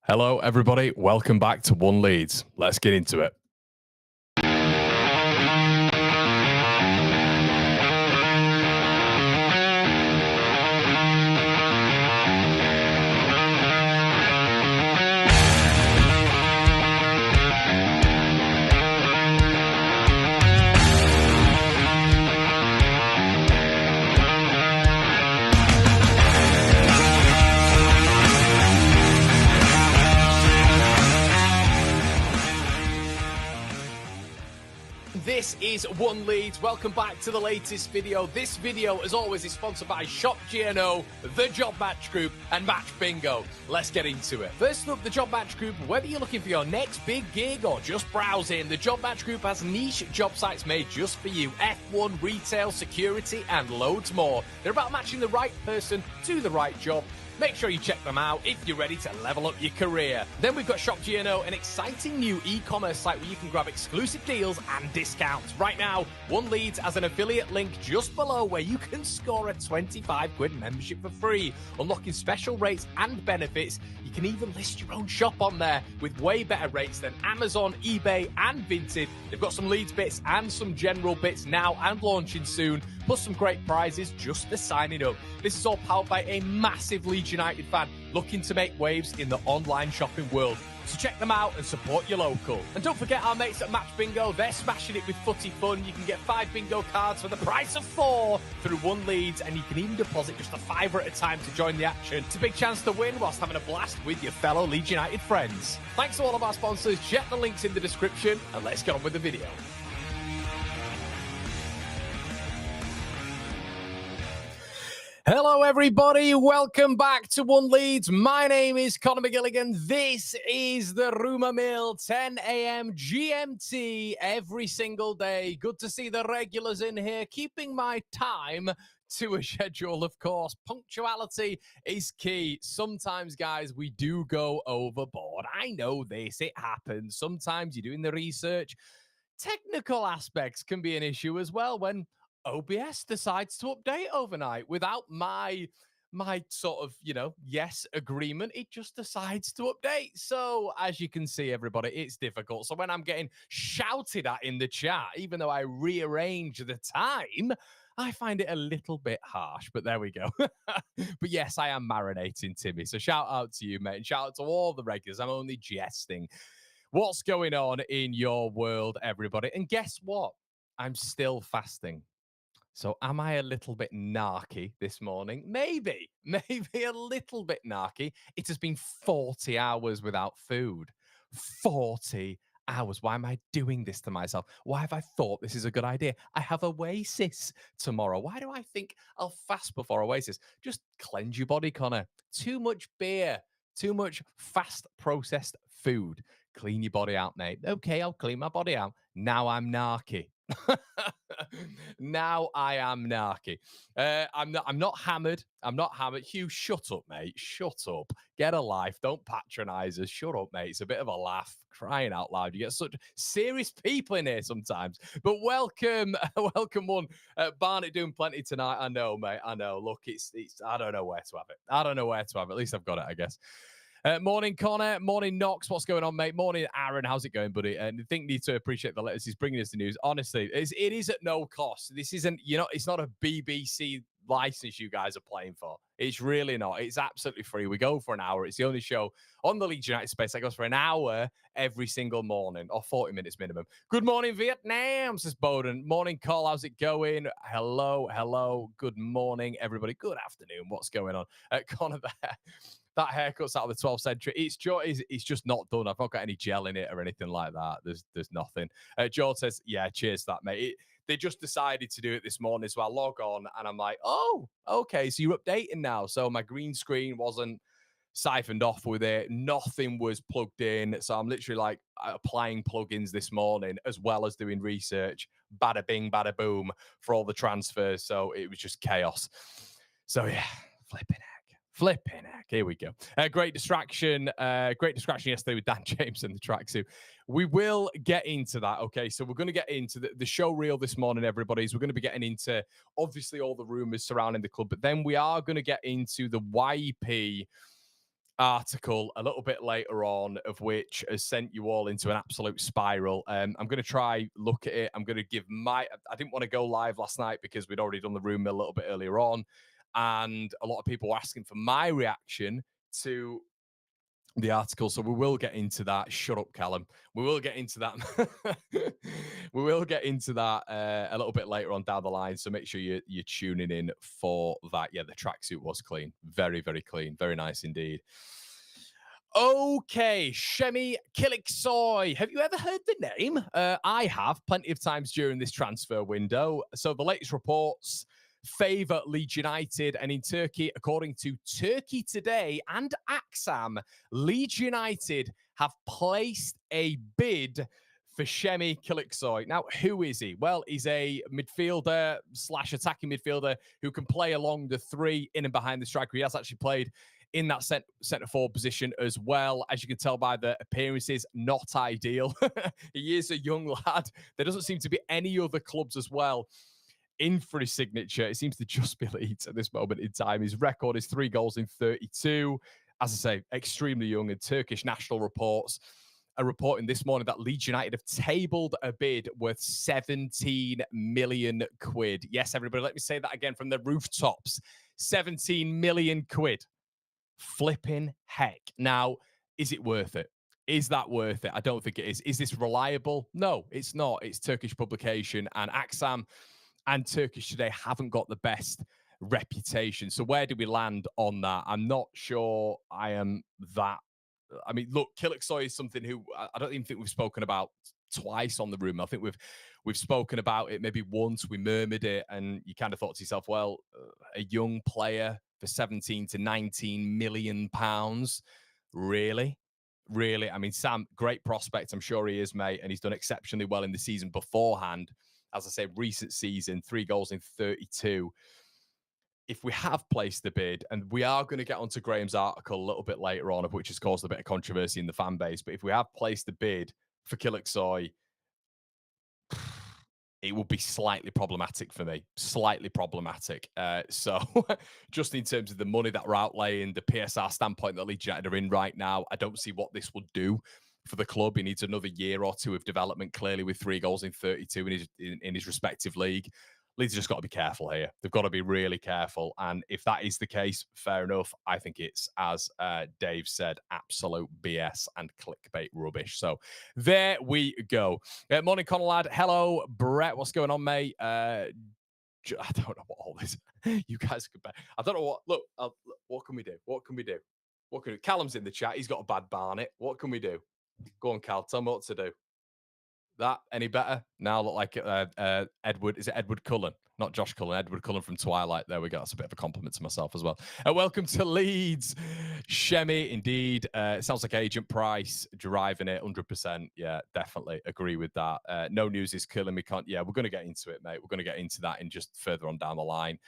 Hello, everybody. Welcome back to One Leeds. Let's get into it. This is One Leeds. Welcome back to the latest video. This video, as always, is sponsored by Shop GNO, The Job Match Group, and Match Bingo. Let's get into it. First up, The Job Match Group. Whether you're looking for your next big gig or just browsing, The Job Match Group has niche job sites made just for you. F1, retail, security, and loads more. They're about matching the right person to the right job. Make sure you check them out if you're ready to level up your career. Then we've got Shop GNO, an exciting new e-commerce site where you can grab exclusive deals and discounts. Right now, One Leeds has an affiliate link just below where you can score a 25 quid membership for free, unlocking special rates and benefits. You can even list your own shop on there with way better rates than Amazon, eBay, and Vinted. They've got some Leeds bits and some general bits now and launching soon, plus some great prizes just for signing up. This is all powered by a massive Leeds United fan looking to make waves in the online shopping world. So check them out and support your local. And don't forget our mates at Match Bingo. They're smashing it with footy fun. You can get 5 bingo cards for the price of 4 through One Leeds, and you can even deposit just £5 at a time to join the action. It's a big chance to win whilst having a blast with your fellow Leeds United friends. Thanks to all of our sponsors. Check the links in the description, and let's get on with the video. Hello, everybody. Welcome back to One Leeds. My name is Conor McGilligan. This is the Rumour Mill, 10 a.m. GMT every single day. Good to see the regulars in here, keeping my time to a schedule, of course. Punctuality is key. Sometimes, guys, we do go overboard. I know this. It happens. Sometimes you're doing the research. Technical aspects can be an issue as well when OBS decides to update overnight without my sort of, yes agreement. It just decides to update. So as you can see, everybody, it's difficult. So when I'm getting shouted at in the chat, even though I rearrange the time, I find it a little bit harsh, but there we go. But yes, I am marinating, Timmy. So shout out to you, mate, and shout out to all the regulars. I'm only jesting. What's going on in your world, everybody? And guess what? I'm still fasting. So am I a little bit narky this morning? Maybe a little bit narky. It has been 40 hours without food. 40 hours. Why am I doing this to myself? Why have I thought this is a good idea? I have Oasis tomorrow. Why do I think I'll fast before Oasis? Just cleanse your body, Connor. Too much beer, too much fast processed food. Clean your body out, mate. Okay, I'll clean my body out. Now I'm narky. Now I am narky. I'm not hammered. I'm not hammered. Hugh, shut up, mate. Shut up. Get a life. Don't patronize us. Shut up, mate. It's a bit of a laugh. Crying out loud. You get such serious people in here sometimes. But welcome one. Barnett doing plenty tonight. I know, mate. I know. Look, it's I don't know where to have it. I don't know where to have it. At least I've got it, I guess. Morning, Connor. Morning, Knox. What's going on, mate? Morning, Aaron. How's it going, buddy? And I think need to appreciate the letters. He's bringing us the news. Honestly, it is at no cost. This isn't, it's not a BBC license you guys are playing for. It's really not. It's absolutely free. We go for an hour. It's the only show on the Leeds United space that goes for an hour every single morning, or 40 minutes minimum. Good morning, Vietnam, says Bowden. Morning, Cole. How's it going? Hello. Good morning, everybody. Good afternoon. What's going on? Connor there. That haircut's out of the 12th century. It's just not done. I've not got any gel in it or anything like that. There's nothing. George says, yeah, cheers to that, mate. They just decided to do it this morning, so I log on and I'm like, oh, okay, so you're updating now. So my green screen wasn't siphoned off with it. Nothing was plugged in. So I'm literally like applying plugins this morning as well as doing research. Bada bing, bada boom for all the transfers. So it was just chaos. So yeah, flipping heck. Here we go. Great distraction. Great distraction yesterday with Dan James and the tracksuit. We will get into that. Okay, so we're going to get into the show reel this morning, everybody. So we're going to be getting into, obviously, all the rumours surrounding the club. But then we are going to get into the YP article a little bit later on, of which has sent you all into an absolute spiral. I'm going to try look at it. I'm going to give my. I didn't want to go live last night because we'd already done the room a little bit earlier on, and a lot of people were asking for my reaction to the article. So we will get into that. Shut up, Callum. We will get into that. We will get into that a little bit later on down the line. So make sure you're tuning in for that. Yeah, the tracksuit was clean. Very, very clean. Very nice indeed. Okay, Shemi Kilixoy. Have you ever heard the name? I have plenty of times during this transfer window. So the latest reports favour Leeds United, and in Turkey, according to Turkey Today and Aksam, Leeds United have placed a bid for Shemi Kilixoy. Now, who is he? Well, he's a midfielder / attacking midfielder who can play along the three, in and behind the striker. He has actually played in that centre forward position as well. As you can tell by the appearances, not ideal. He is a young lad. There doesn't seem to be any other clubs as well in for his signature. It seems to just be Leeds at this moment in time. His record is 3 goals in 32. As I say, extremely young, and Turkish national reports are reporting this morning that Leeds United have tabled a bid worth 17 million quid. Yes, everybody, let me say that again from the rooftops. 17 million quid. Flipping heck. Now, is it worth it? Is that worth it? I don't think it is. Is this reliable? No, it's not. It's Turkish publication, and Aksam and Turkish Today haven't got the best reputation. So where do we land on that? I'm not sure I am that. I mean, look, Kılıçsoy is something who I don't even think we've spoken about twice on the room. I think we've spoken about it maybe once. We murmured it, and you kind of thought to yourself, well, a young player for 17 to 19 million pounds, really? I mean, Sam, great prospect. I'm sure he is, mate, and he's done exceptionally well in the season beforehand. As I say, recent season, 3 goals in 32. If we have placed the bid, and we are going to get onto Graham's article a little bit later on, of which has caused a bit of controversy in the fan base, but if we have placed the bid for Kılıçsoy, it will be slightly problematic for me. Slightly problematic. So just in terms of the money that we're outlaying, the PSR standpoint that Leeds United are in right now, I don't see what this will do for the club. He needs another year or two of development, clearly, with 3 goals in 32 in his respective league. Leeds just got to be careful here. They've got to be really careful. And if that is the case, fair enough. I think it's, as Dave said, absolute BS and clickbait rubbish. So there we go. Morning, Conor lad. Hello, Brett. What's going on, mate? I don't know what all this. You guys could bet. I don't know what. Look, what can we do? What can we do? What can we do? Callum's in the chat. He's got a bad barnet. What can we do? Go on, Cal. Tell me what to do. That any better? Now look like Edward. Is it Edward Cullen? Not Josh Cullen. Edward Cullen from Twilight. There we go. That's a bit of a compliment to myself as well. Welcome to Leeds, Shemi. Indeed, it sounds like Agent Price driving it 100%. Yeah, definitely agree with that. No news is killing me. Can't. Yeah, we're going to get into it, mate. We're going to get into that in just further on down the line.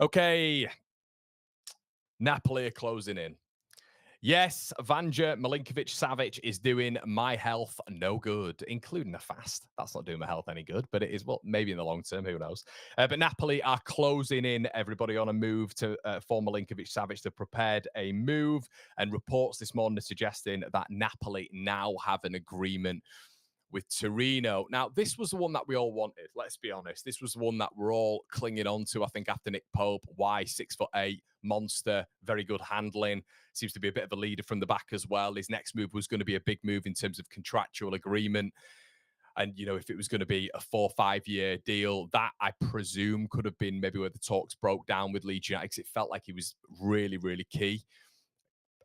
Okay, Napoli are closing in. Yes, Vanja Milinkovic-Savic is doing my health no good, including a fast. That's not doing my health any good, but it is, well, maybe in the long term, who knows. But Napoli are closing in, everybody, on a move to for Milinkovic-Savic. They've prepared a move, and reports this morning are suggesting that Napoli now have an agreement with Torino. Now, this was the one that we all wanted, let's be honest. This was the one that we're all clinging on to, I think, after Nick Pope. Why? 6'8", monster, very good handling. Seems to be a bit of a leader from the back as well. His next move was going to be a big move in terms of contractual agreement. And, you know, if it was going to be a 4 or 5 year deal, that I presume could have been maybe where the talks broke down with Leeds United, because it felt like he was really, really key.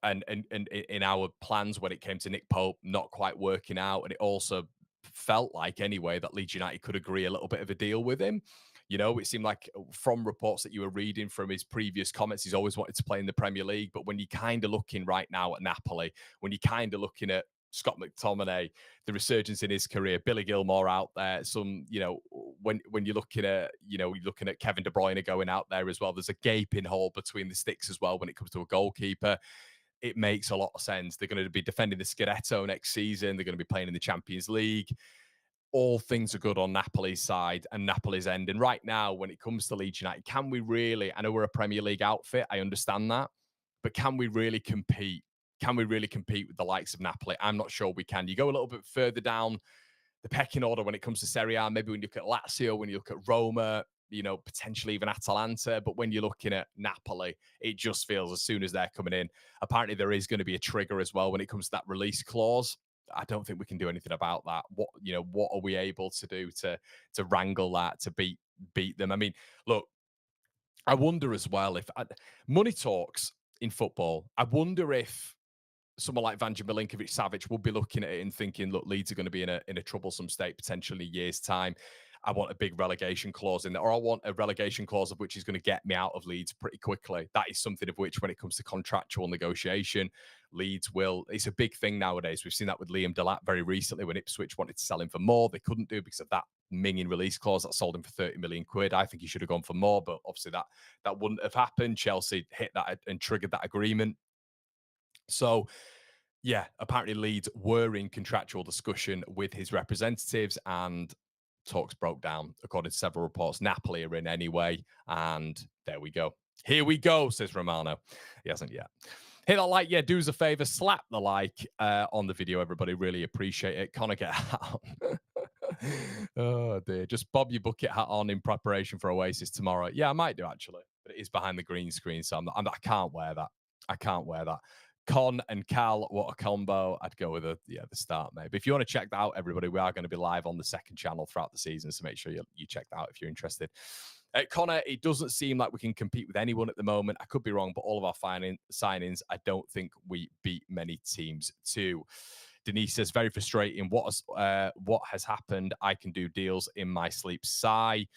And in our plans when it came to Nick Pope not quite working out. And it also felt like, anyway, that Leeds United could agree a little bit of a deal with him. You know, it seemed like from reports that you were reading from his previous comments, he's always wanted to play in the Premier League. But when you're kind of looking right now at Napoli, when you're kind of looking at Scott McTominay, the resurgence in his career, Billy Gilmore out there, some, you know, when you're looking at, you know, you're looking at Kevin De Bruyne going out there as well, there's a gaping hole between the sticks as well when it comes to a goalkeeper. It makes a lot of sense. They're going to be defending the Scudetto next season. They're going to be playing in the Champions League. All things are good on Napoli's side and Napoli's end. And right now, when it comes to Leeds United, can we really, I know we're a Premier League outfit, I understand that, but can we really compete Can we really compete with the likes of Napoli? I'm not sure we can. You go a little bit further down the pecking order when it comes to Serie A, maybe when you look at Lazio, when you look at Roma, potentially even Atalanta. But when you're looking at Napoli, it just feels as soon as they're coming in, apparently there is going to be a trigger as well when it comes to that release clause. I don't think we can do anything about that. What are we able to do to wrangle that, to beat them? I mean, look, I wonder as well if money talks in football. I wonder if someone like Vanja Milinkovic-Savic will be looking at it and thinking, look, Leeds are going to be in a troublesome state potentially in a year's time. I want a big relegation clause in there, or I want a relegation clause of which is going to get me out of Leeds pretty quickly. That is something of which, when it comes to contractual negotiation, Leeds will. It's a big thing nowadays. We've seen that with Liam Delap very recently when Ipswich wanted to sell him for more. They couldn't do because of that minging release clause that sold him for 30 million quid. I think he should have gone for more, but obviously that wouldn't have happened. Chelsea hit that and triggered that agreement. So, yeah, apparently Leeds were in contractual discussion with his representatives and talks broke down, according to several reports. Napoli are in anyway, and there we go. Here we go, says Romano. He hasn't yet. Hit that like, yeah, do us a favor, slap the like on the video, everybody. Really appreciate it. Connor, get a hat on. Oh, dear. Just bob your bucket hat on in preparation for Oasis tomorrow. Yeah, I might do, actually. But it is behind the green screen, so I can't wear that. I can't wear that. Con and Cal, what a combo. I'd go with the start, maybe. If you want to check that out, everybody, we are going to be live on the second channel throughout the season, so make sure you check that out if you're interested. Connor, it doesn't seem like we can compete with anyone at the moment. I could be wrong, but all of our signings, I don't think we beat many teams too. Denise says, very frustrating. What has happened? I can do deals in my sleep. Sigh.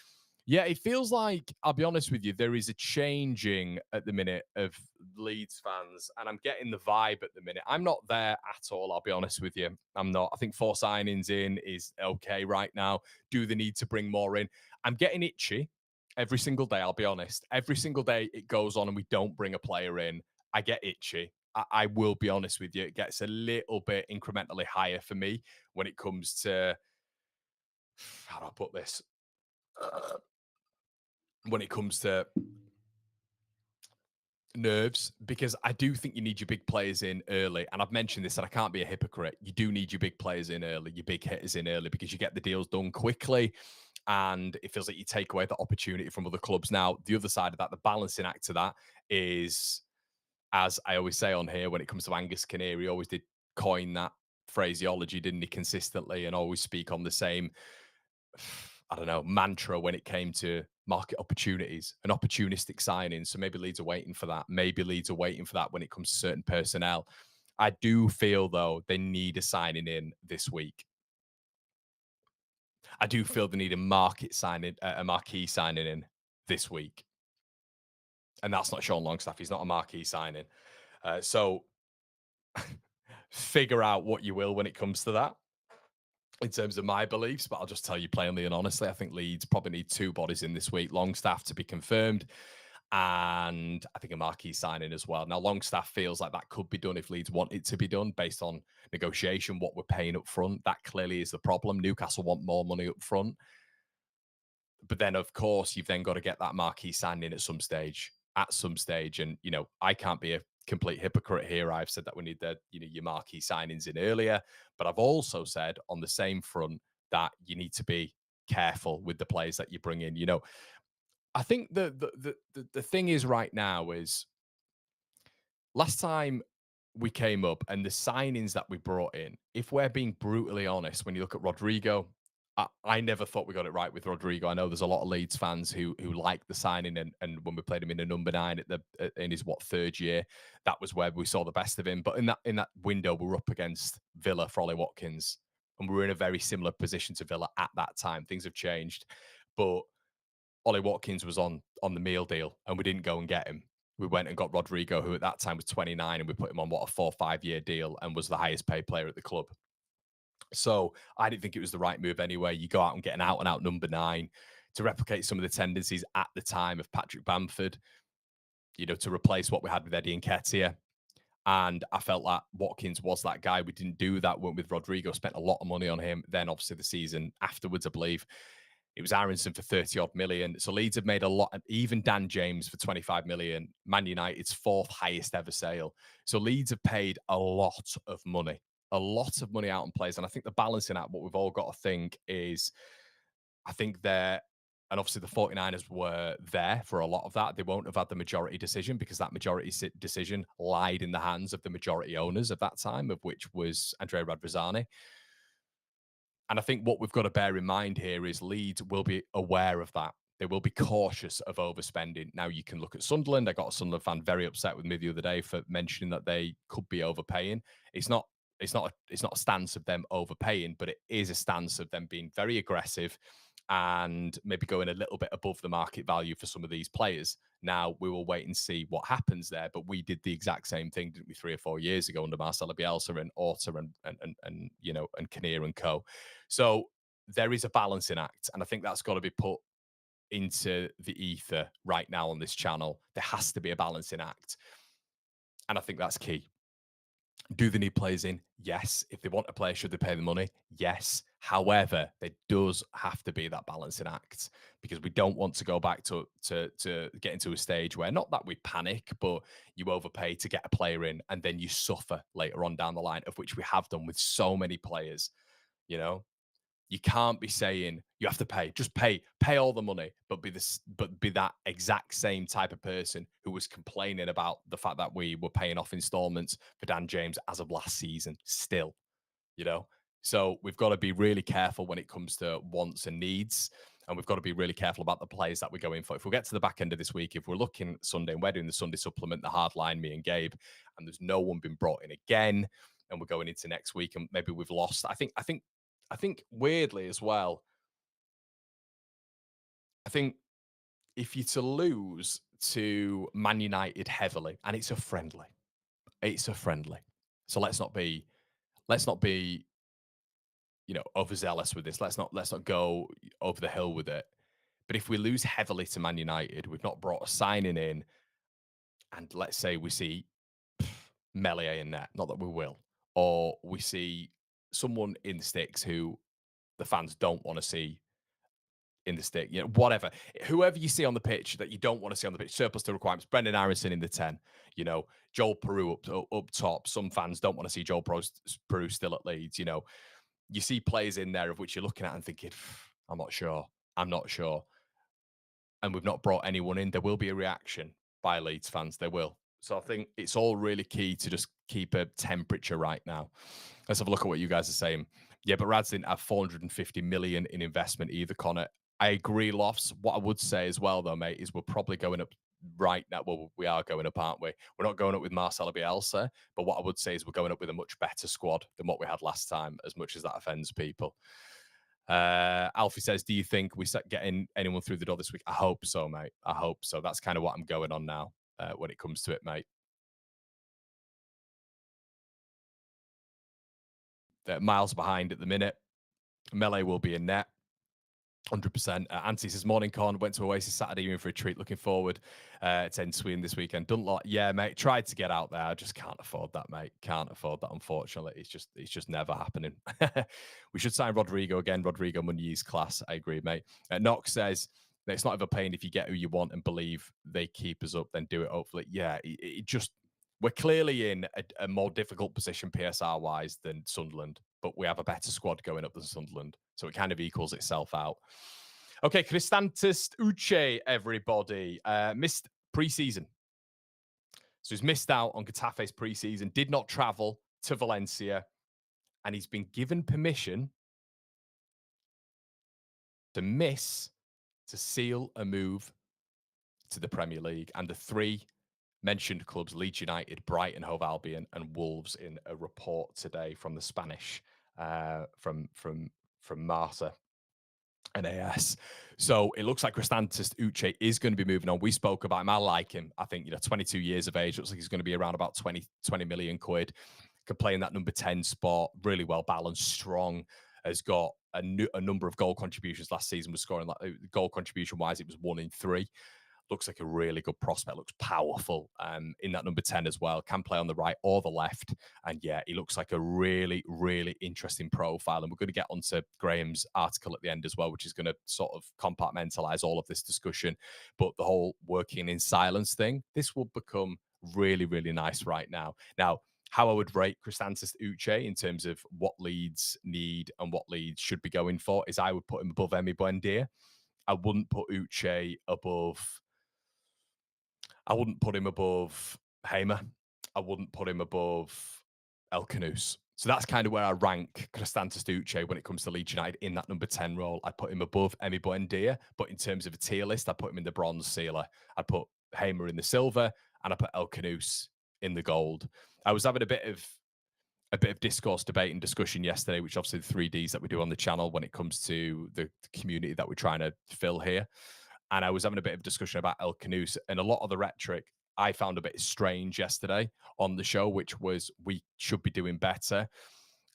Yeah, it feels like, I'll be honest with you, there is a changing at the minute of Leeds fans, and I'm getting the vibe at the minute. I'm not there at all, I'll be honest with you. I'm not. I think 4 signings in is okay right now. Do they need to bring more in? I'm getting itchy every single day, I'll be honest. Every single day it goes on and we don't bring a player in, I get itchy. I will be honest with you. It gets a little bit incrementally higher for me when it comes to, how do I put this? When it comes to nerves, because I do think you need your big players in early. And I've mentioned this, and I can't be a hypocrite. You do need your big players in early, your big hitters in early, because you get the deals done quickly. And it feels like you take away the opportunity from other clubs. Now, the other side of that, the balancing act to that is, as I always say on here, when it comes to Angus Kinnear, he always did coin that phraseology, didn't he, consistently, and always speak on the same, I don't know, mantra when it came to market opportunities and opportunistic signings. So maybe Leeds are waiting for that. Maybe Leeds are waiting for that when it comes to certain personnel. I do feel, though, they need a signing in this week. I do feel they need a marquee signing in this week. And that's not Sean Longstaff. He's not a marquee signing. So figure out what you will when it comes to that in terms of my beliefs, but I'll just tell you plainly and honestly, I think Leeds probably need 2 bodies in this week. Longstaff to be confirmed, and I think a marquee signing as well. Now, Longstaff feels like that could be done if Leeds want it to be done based on negotiation, what we're paying up front. That clearly is the problem. Newcastle want more money up front. But then, of course, you've then got to get that marquee signing at some stage. And, I can't be a complete hypocrite here. I've said that we need your marquee signings in earlier, but I've also said on the same front that you need to be careful with the players that you bring in. I think the thing is right now is, last time we came up and the signings that we brought in, if we're being brutally honest, when you look at Rodrigo, I never thought we got it right with Rodrigo. I know there's a lot of Leeds fans who like the signing, and when we played him in a number 9 in his 3rd year, that was where we saw the best of him. But in that window, we were up against Villa for Ollie Watkins, and we were in a very similar position to Villa at that time. Things have changed, but Ollie Watkins was on the meal deal, and we didn't go and get him. We went and got Rodrigo, who at that time was 29, and we put him on a 4-5 year deal and was the highest paid player at the club. So I didn't think it was the right move anyway. You go out and get an out-and-out number 9 to replicate some of the tendencies at the time of Patrick Bamford, to replace what we had with Eddie Nketiah. And I felt like Watkins was that guy. We didn't do that. Went with Rodrigo, spent a lot of money on him. Then obviously the season afterwards, I believe, It was Aronson for 30 odd million. So Leeds have made a lot, even Dan James for 25 million. Man United's fourth highest ever sale. So Leeds have paid a lot of money out on players. And I think the balancing act, what we've all got to think is, I think they're, and obviously the 49ers were there for a lot of that. They won't have had the majority decision because that majority decision lied in the hands of the majority owners of that time, of which was Andrea Radrizzani. And I think what we've got to bear in mind here is Leeds will be aware of that. They will be cautious of overspending. Now, you can look at Sunderland. I got a Sunderland fan very upset with me the other day for mentioning that they could be overpaying. It's not a stance of them overpaying, but it is a stance of them being very aggressive and maybe going a little bit above the market value for some of these players. Now, we will wait and see what happens there, but we did the exact same thing, didn't we, 3 or 4 years ago under Marcelo Bielsa and Orta and you know, and Kinnear and co. So there is a balancing act, and I think that's got to be put into the ether right now on this channel. There has to be a balancing act, and I think that's key. Do they need players in? Yes. If they want a player, should they pay the money? Yes. However, there does have to be that balancing act, because we don't want to go back to get into a stage where, not that we panic, but you overpay to get a player in and then you suffer later on down the line, of which we have done with so many players. You know, you can't be saying you have to pay, just pay all the money, but be that exact same type of person who was complaining about the fact that we were paying off installments for Dan James as of last season still, you know? So we've got to be really careful when it comes to wants and needs. And we've got to be really careful about the players that we go in for. If we get to the back end of this week, if we're looking at Sunday and we're doing the Sunday supplement, the hard line, me and Gabe, and there's no one been brought in again, and we're going into next week and maybe we've lost. I think weirdly as well, I think if you're to lose to Man United heavily, and it's a friendly. So let's not be, you know, overzealous with this. Let's not go over the hill with it. But if we lose heavily to Man United, we've not brought a signing in, and let's say we see Melee in net, not that we will, or we see someone in the sticks who the fans don't want to see in the stick, you know, whatever. Whoever you see on the pitch that you don't want to see on the pitch, surplus to requirements. Brendan Aronson in the 10, you know, Joel Peru up top. Some fans don't want to see Joel Peru still at Leeds, you know. You see players in there of which you're looking at and thinking, I'm not sure. And we've not brought anyone in. There will be a reaction by Leeds fans. There will. So I think it's all really key to just keep a temperature right now. Let's have a look at what you guys are saying. Yeah, but Rads didn't have 450 million in investment either, Connor. I agree, Lofts. What I would say as well, though, mate, is we're probably going up right now. Well, we are going up, aren't we? We're not going up with Marcelo Bielsa, but what I would say is we're going up with a much better squad than what we had last time, as much as that offends people. Alfie says, do you think we set getting anyone through the door this week? I hope so, mate. I hope so. That's kind of what I'm going on now when it comes to it, mate. They're miles behind at the minute. Melee will be in net. 100%. Anti says, morning, Con. Went to Oasis Saturday evening for a treat. Looking forward to Sweden this weekend. Don't like, yeah, mate. Tried to get out there. I just can't afford that, mate. Can't afford that, unfortunately. It's just never happening. We should sign Rodrigo again. Rodrigo Muniz class. I agree, mate. Knox says, it's not ever pain if you get who you want and believe they keep us up, then do it, hopefully. Yeah, it just, we're clearly in a more difficult position PSR wise than Sunderland, but we have a better squad going up than Sunderland. So it kind of equals itself out. Okay, Christantus Uche, everybody. Missed preseason. So he's missed out on Getafe's preseason, did not travel to Valencia, and he's been given permission to seal a move to the Premier League. And the three mentioned clubs, Leeds United, Brighton, Hove Albion, and Wolves, in a report today from the Spanish, from Marta and AS. So it looks like Christantus Uche is going to be moving on. We spoke about him. I like him. I think, 22 years of age. Looks like he's going to be around about 20 million quid. Could play in that number 10 spot. Really well balanced, strong. Has got a number of goal contributions last season. Was scoring, like, goal contribution wise, it was 1 in 3. looks like a really good prospect, looks powerful in that number 10 as well, can play on the right or the left. And yeah, he looks like a really, really interesting profile. And we're going to get onto Graham's article at the end as well, which is going to sort of compartmentalize all of this discussion. But the whole working in silence thing, this will become really, really nice right now. Now, how I would rate Christantus Uche in terms of what Leeds need and what Leeds should be going for is I would put him above Emi Buendia. I wouldn't put Uche above. I wouldn't put him above Hamer. I wouldn't put him above El Canus. So that's kind of where I rank Christantus Uche when it comes to Leeds United in that number 10 role. I'd put him above Emi Buendia, but in terms of a tier list, I'd put him in the bronze sealer. I'd put Hamer in the silver, and I put El Canus in the gold. I was having a bit of discourse, debate, and discussion yesterday, which obviously the 3Ds that we do on the channel when it comes to the community that we're trying to fill here. And I was having a bit of discussion about El Canus, and a lot of the rhetoric I found a bit strange yesterday on the show, which was we should be doing better.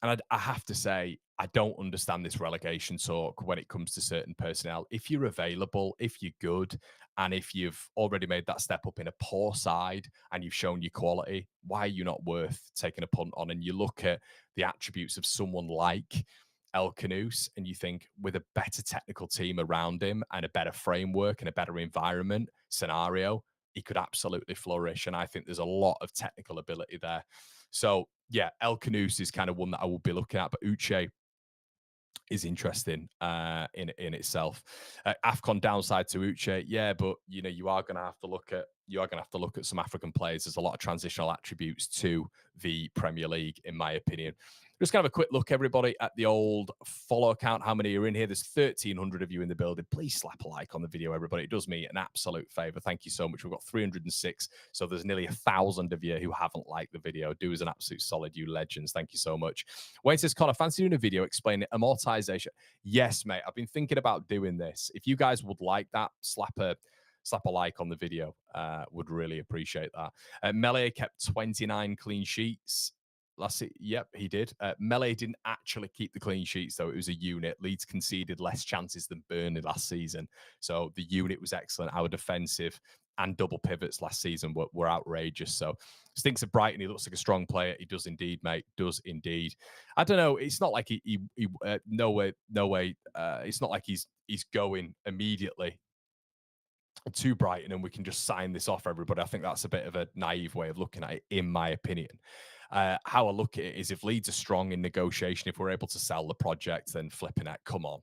And I have to say, I don't understand this relegation talk when it comes to certain personnel. If you're available, if you're good, and if you've already made that step up in a poor side and you've shown your quality, why are you not worth taking a punt on? And you look at the attributes of someone like El Canus and you think with a better technical team around him and a better framework and a better environment scenario, he could absolutely flourish. And I think there's a lot of technical ability there. So yeah, El Canus is kind of one that I will be looking at, but Uche is interesting in itself. AFCON downside to Uche, yeah, but you are going to have to look at some African players. There's a lot of transitional attributes to the Premier League, in my opinion. Just kind of a quick look, everybody, at the old follow account. How many are in here? There's 1,300 of you in the building. Please slap a like on the video, everybody. It does me an absolute favor. Thank you so much. We've got 306, so there's nearly 1,000 of you who haven't liked the video. Do us an absolute solid, you legends. Thank you so much. Wayne says, Connor, fancy doing a video explaining amortization? Yes, mate. I've been thinking about doing this. If you guys would like that, slap a like on the video. Would really appreciate that. Melee kept 29 clean sheets. Yep, he did. Melee didn't actually keep the clean sheets, though. It was a unit. Leeds conceded less chances than Burnley last season. So the unit was excellent. Our defensive and double pivots last season were outrageous. So stinks of Brighton. He looks like a strong player. He does indeed, mate. Does indeed. I don't know. It's not like no way. It's not like he's going immediately to Brighton and we can just sign this off, everybody. I think that's a bit of a naive way of looking at it, in my opinion. How I look at it is if Leeds are strong in negotiation, if we're able to sell the project, then flipping it, come on.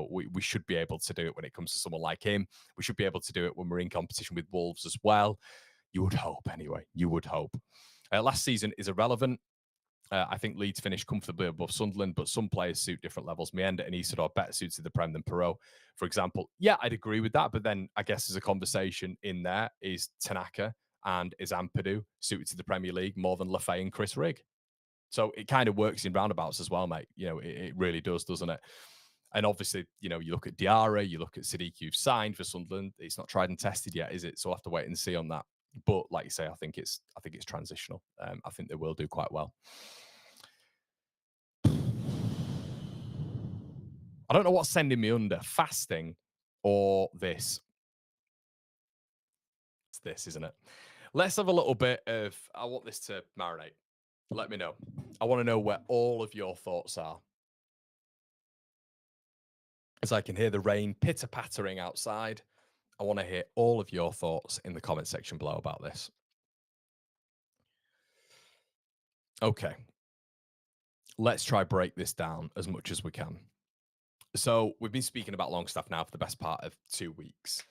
We should be able to do it when it comes to someone like him. We should be able to do it when we're in competition with Wolves as well. You would hope, anyway. You would hope. Last season is irrelevant. I think Leeds finished comfortably above Sunderland, but some players suit different levels. Mienda and Isidore better suited the Prem than Perot, for example. Yeah, I'd agree with that. But then I guess there's a conversation in there. Is Tanaka and is Ampadu suited to the Premier League more than Lafay and Chris Rigg? So it kind of works in roundabouts as well, mate. It really does, doesn't it? And obviously, you look at Diarra, you look at Sadiq, you've signed for Sunderland. It's not tried and tested yet, is it? So we'll have to wait and see on that. But like you say, I think it's transitional. I think they will do quite well. I don't know what's sending me under, fasting or this. It's this, isn't it? Let's have a little bit of, I want this to marinate. Let me know. I want to know where all of your thoughts are. As I can hear the rain pitter-pattering outside, I want to hear all of your thoughts in the comment section below about this. Okay. Let's try break this down as much as we can. So we've been speaking about Longstaff now for the best part of 2 weeks.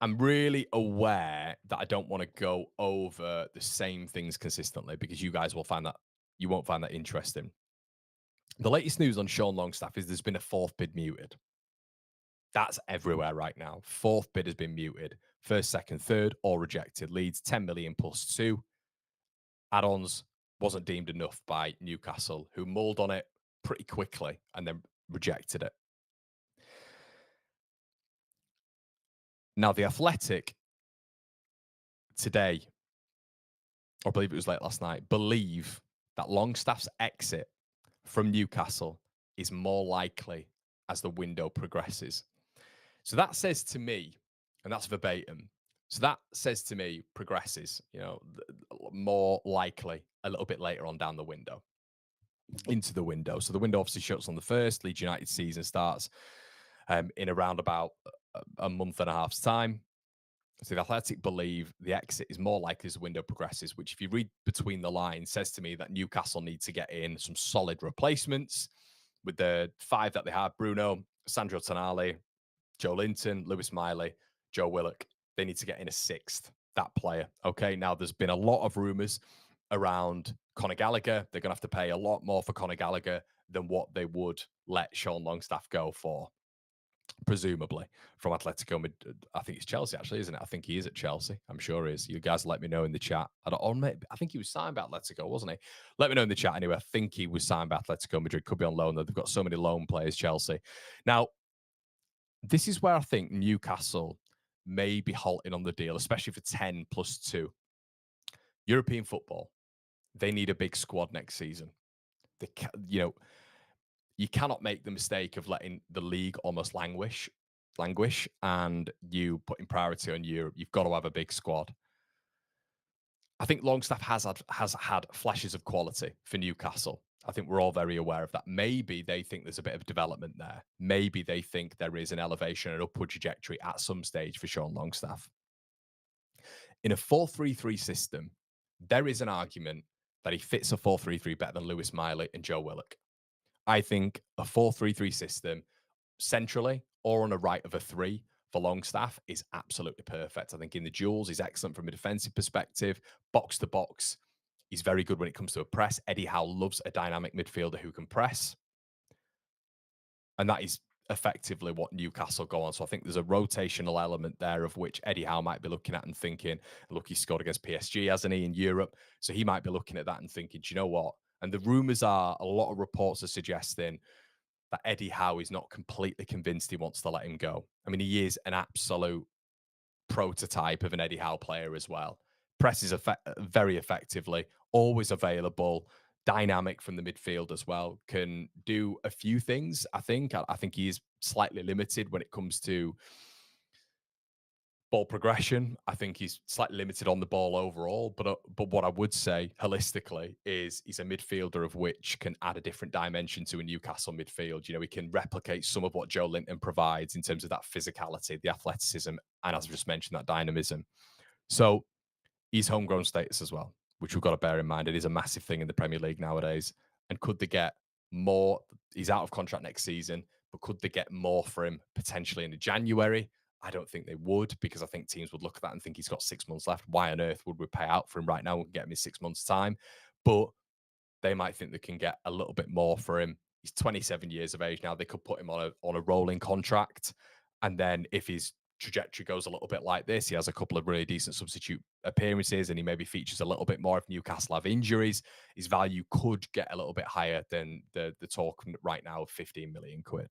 I'm really aware that I don't want to go over the same things consistently because you guys won't find that interesting. The latest news on Sean Longstaff is there's been a fourth bid muted. That's everywhere right now. Fourth bid has been muted. First, second, third, all rejected. Leeds 10 million plus 2. Add-ons wasn't deemed enough by Newcastle, who mulled on it pretty quickly and then rejected it. Now, The Athletic today, or I believe it was late last night, believe that Longstaff's exit from Newcastle is more likely as the window progresses. So that says to me, and that's verbatim, So that says to me progresses, more likely a little bit later on down the window, into the window. So the window obviously shuts on the first. Leeds United season starts in around about a month and a half's time. So the Athletic believe the exit is more likely as the window progresses, which if you read between the lines says to me that Newcastle need to get in some solid replacements with the five that they have: Bruno, Sandro Tonali, Joe Linton, Lewis Miley, Joe Willock. They need to get in a sixth, that player. Okay, now there's been a lot of rumours around Conor Gallagher. They're going to have to pay a lot more for Conor Gallagher than what they would let Sean Longstaff go for, presumably, from Atletico Madrid. I think it's Chelsea, actually, isn't it? I think he is at Chelsea. I'm sure he is. You guys let me know in the chat. I think he was signed by Atletico, wasn't he? Let me know in the chat anyway. I think he was signed by Atletico Madrid. Could be on loan, though. They've got so many loan players, Chelsea. Now, this is where I think Newcastle may be halting on the deal, especially for 10 plus 2. European football, they need a big squad next season. You cannot make the mistake of letting the league almost languish, and you putting priority on Europe. You've got to have a big squad. I think Longstaff has had flashes of quality for Newcastle. I think we're all very aware of that. Maybe they think there's a bit of development there. Maybe they think there is an elevation and upward trajectory at some stage for Sean Longstaff. In a 4-3-3 system, there is an argument that he fits a 4-3-3 better than Lewis Miley and Joe Willock. I think a 4-3-3 system centrally or on a right of a 3 for Longstaff is absolutely perfect. I think in the duels, he's excellent from a defensive perspective. Box to box, he's very good when it comes to a press. Eddie Howe loves a dynamic midfielder who can press. And that is effectively what Newcastle go on. So I think there's a rotational element there of which Eddie Howe might be looking at and thinking, look, he scored against PSG, hasn't he, in Europe? So he might be looking at that and thinking, do you know what? And the rumours are, a lot of reports are suggesting that Eddie Howe is not completely convinced he wants to let him go. I mean, he is an absolute prototype of an Eddie Howe player as well. Presses very effectively, always available, dynamic from the midfield as well. Can do a few things. I think he is slightly limited when it comes to ball progression. I think he's slightly limited on the ball overall, but what I would say holistically is he's a midfielder of which can add a different dimension to a Newcastle midfield. He can replicate some of what Joe Linton provides in terms of that physicality, the athleticism, and as I just mentioned, that dynamism. So he's homegrown status as well, which we've got to bear in mind. It is a massive thing in the Premier League nowadays. And could they get more? He's out of contract next season, but could they get more for him potentially in January? I don't think they would, because I think teams would look at that and think he's got 6 months left. Why on earth would we pay out for him right now? We can get him in 6 months' time. But they might think they can get a little bit more for him. He's 27 years of age now. They could put him on a rolling contract. And then if his trajectory goes a little bit like this, he has a couple of really decent substitute appearances and he maybe features a little bit more if Newcastle have injuries, his value could get a little bit higher than the talk right now of 15 million quid.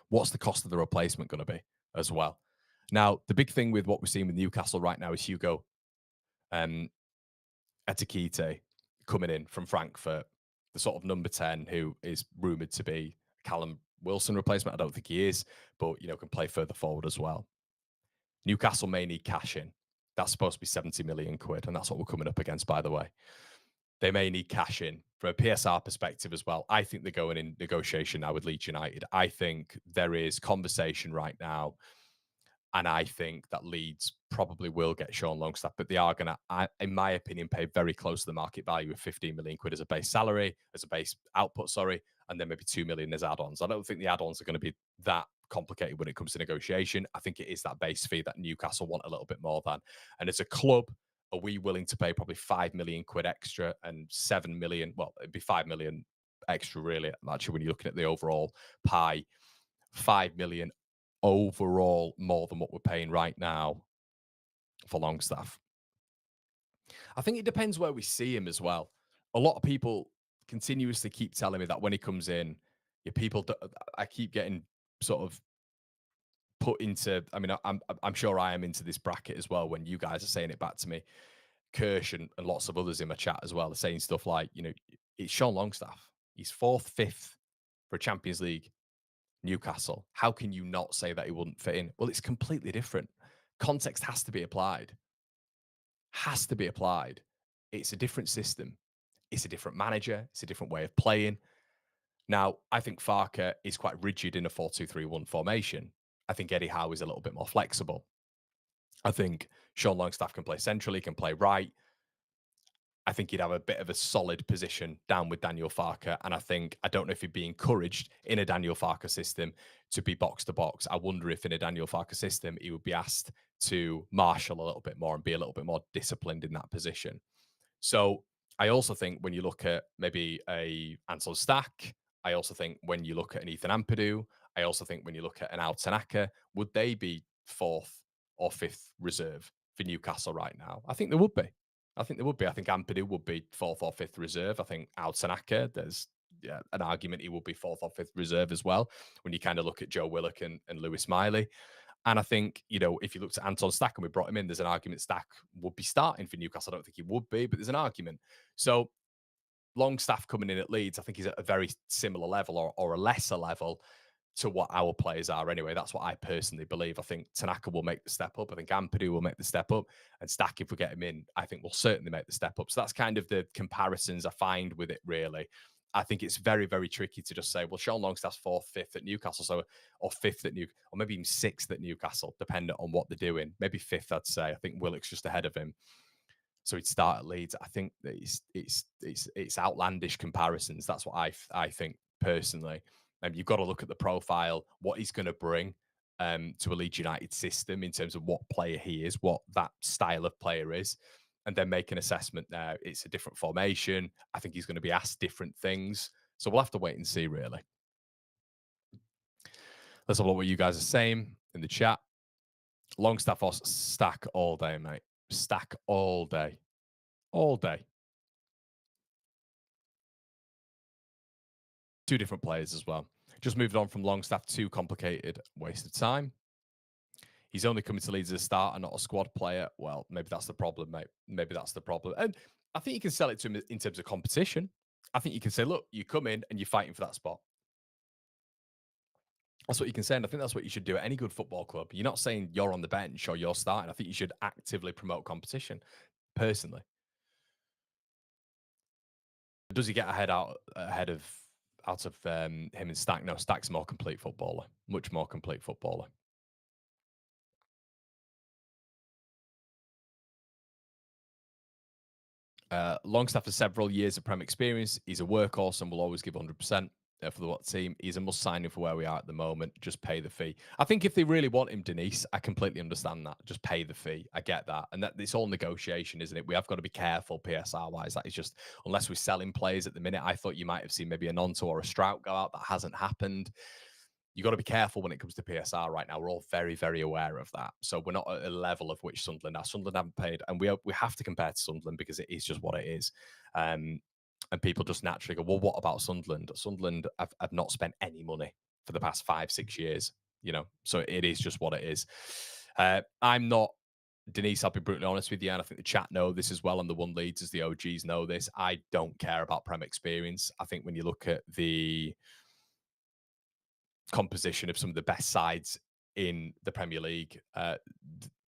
What's the cost of the replacement going to be as well? Now, the big thing with what we're seeing with Newcastle right now is Hugo Ekitike coming in from Frankfurt, the sort of number 10 who is rumoured to be Callum Wilson replacement. I don't think he is, but, can play further forward as well. Newcastle may need cash in. That's supposed to be 70 million quid, and that's what we're coming up against, by the way. They may need cash in. From a PSR perspective as well, I think they're going in negotiation now with Leeds United. I think there is conversation right now, and I think that Leeds probably will get Sean Longstaff, but they are going to, in my opinion, pay very close to the market value of 15 million quid as a base salary, as a base output, and then maybe 2 million as add-ons. I don't think the add-ons are going to be that complicated when it comes to negotiation. I think it is that base fee that Newcastle want a little bit more than. And as a club, are we willing to pay probably 5 million quid extra and 7 million? Well, it'd be 5 million extra, really, actually, when you're looking at the overall pie. 5 million overall more than what we're paying right now for Longstaff. I think it depends where we see him as well. A lot of people continuously keep telling me that when he comes in, I keep getting sort of put into. I mean, I'm sure I am into this bracket as well. When you guys are saying it back to me, Kirsch and lots of others in my chat as well are saying stuff like, it's Sean Longstaff. He's 4th, 5th for a Champions League Newcastle. How can you not say that he wouldn't fit in? Well, it's completely different. context has to be applied. Has to be applied. It's a different system. It's a different manager. It's a different way of playing. Now, I think Farke is quite rigid in a 4-2-3-1 formation. I think Eddie Howe is a little bit more flexible. I think Sean Longstaff can play centrally, can play right. I think he'd have a bit of a solid position down with Daniel Farke. And I don't know if he'd be encouraged in a Daniel Farke system to be box to box. I wonder if in a Daniel Farke system, he would be asked to marshal a little bit more and be a little bit more disciplined in that position. So I also think when you look at maybe a Anton Stack, I also think when you look at an Ethan Ampadu, I also think when you look at an Al Tanaka, would they be fourth or fifth reserve for Newcastle right now? I think they would be. I think they would be. I think Ampadu would be fourth or fifth reserve. I think Al Tanaka, there's an argument he would be fourth or fifth reserve as well. When you kind of look at Joe Willock and Lewis Miley. And I think, if you looked at Anton Stack and we brought him in, there's an argument Stack would be starting for Newcastle. I don't think he would be, but there's an argument. So Longstaff coming in at Leeds, I think he's at a very similar level or a lesser level to what our players are anyway. That's what I personally believe. I think Tanaka will make the step up. I think Ampadu will make the step up. And Stack, if we get him in, I think will certainly make the step up. So that's kind of the comparisons I find with it, really. I think it's very, very tricky to just say, well, Sean Longstaff's fourth, fifth at Newcastle, or fifth at Newcastle, or maybe even sixth at Newcastle, depending on what they're doing. Maybe fifth, I'd say. I think Willock's just ahead of him, so he'd start at Leeds. I think that it's outlandish comparisons. That's what I think personally. You've got to look at the profile, what he's going to bring to a Leeds United system in terms of what player he is, what that style of player is, and then make an assessment there. It's a different formation. I think he's going to be asked different things. So we'll have to wait and see, really. Let's have a look what you guys are saying in the chat. Longstaff or Stack all day, mate. Stack all day. All day. Two different players as well. Just moved on from Longstaff, too complicated, waste of time. He's only coming to Leeds as a starter, not a squad player. Well, maybe that's the problem, mate. Maybe that's the problem. And I think you can sell it to him in terms of competition. I think you can say, look, you come in and you're fighting for that spot. That's what you can say. And I think that's what you should do at any good football club. You're not saying you're on the bench or you're starting. I think you should actively promote competition, personally. Does he get ahead of him and Stack? No, Stack's a more complete footballer, much more complete footballer. Longstaff has several years of Prem experience. He's a workhorse and will always give 100% for the team. He's a must sign for where we are at the moment. Just pay the fee. I think if they really want him, Denise, I completely understand that. Just pay the fee. I get that. And that it's all negotiation, isn't it? We have got to be careful PSR wise. That is just, unless we're selling players at the minute, I thought you might have seen maybe a Nonto or a Strout go out. That hasn't happened. You got to be careful when it comes to PSR right now. We're all very, very aware of that. So we're not at a level of which Sunderland are. Sunderland haven't paid, and we have to compare to Sunderland because it is just what it is. And people just naturally go, well, what about Sunderland? Sunderland have not spent any money for the past 5-6 years, so it is just what it is. I'm not, Denise, I'll be brutally honest with you, and I think the chat know this as well, and the One Leads as the OGs know this. I don't care about Prem experience. I think when you look at the composition of some of the best sides in the Premier League,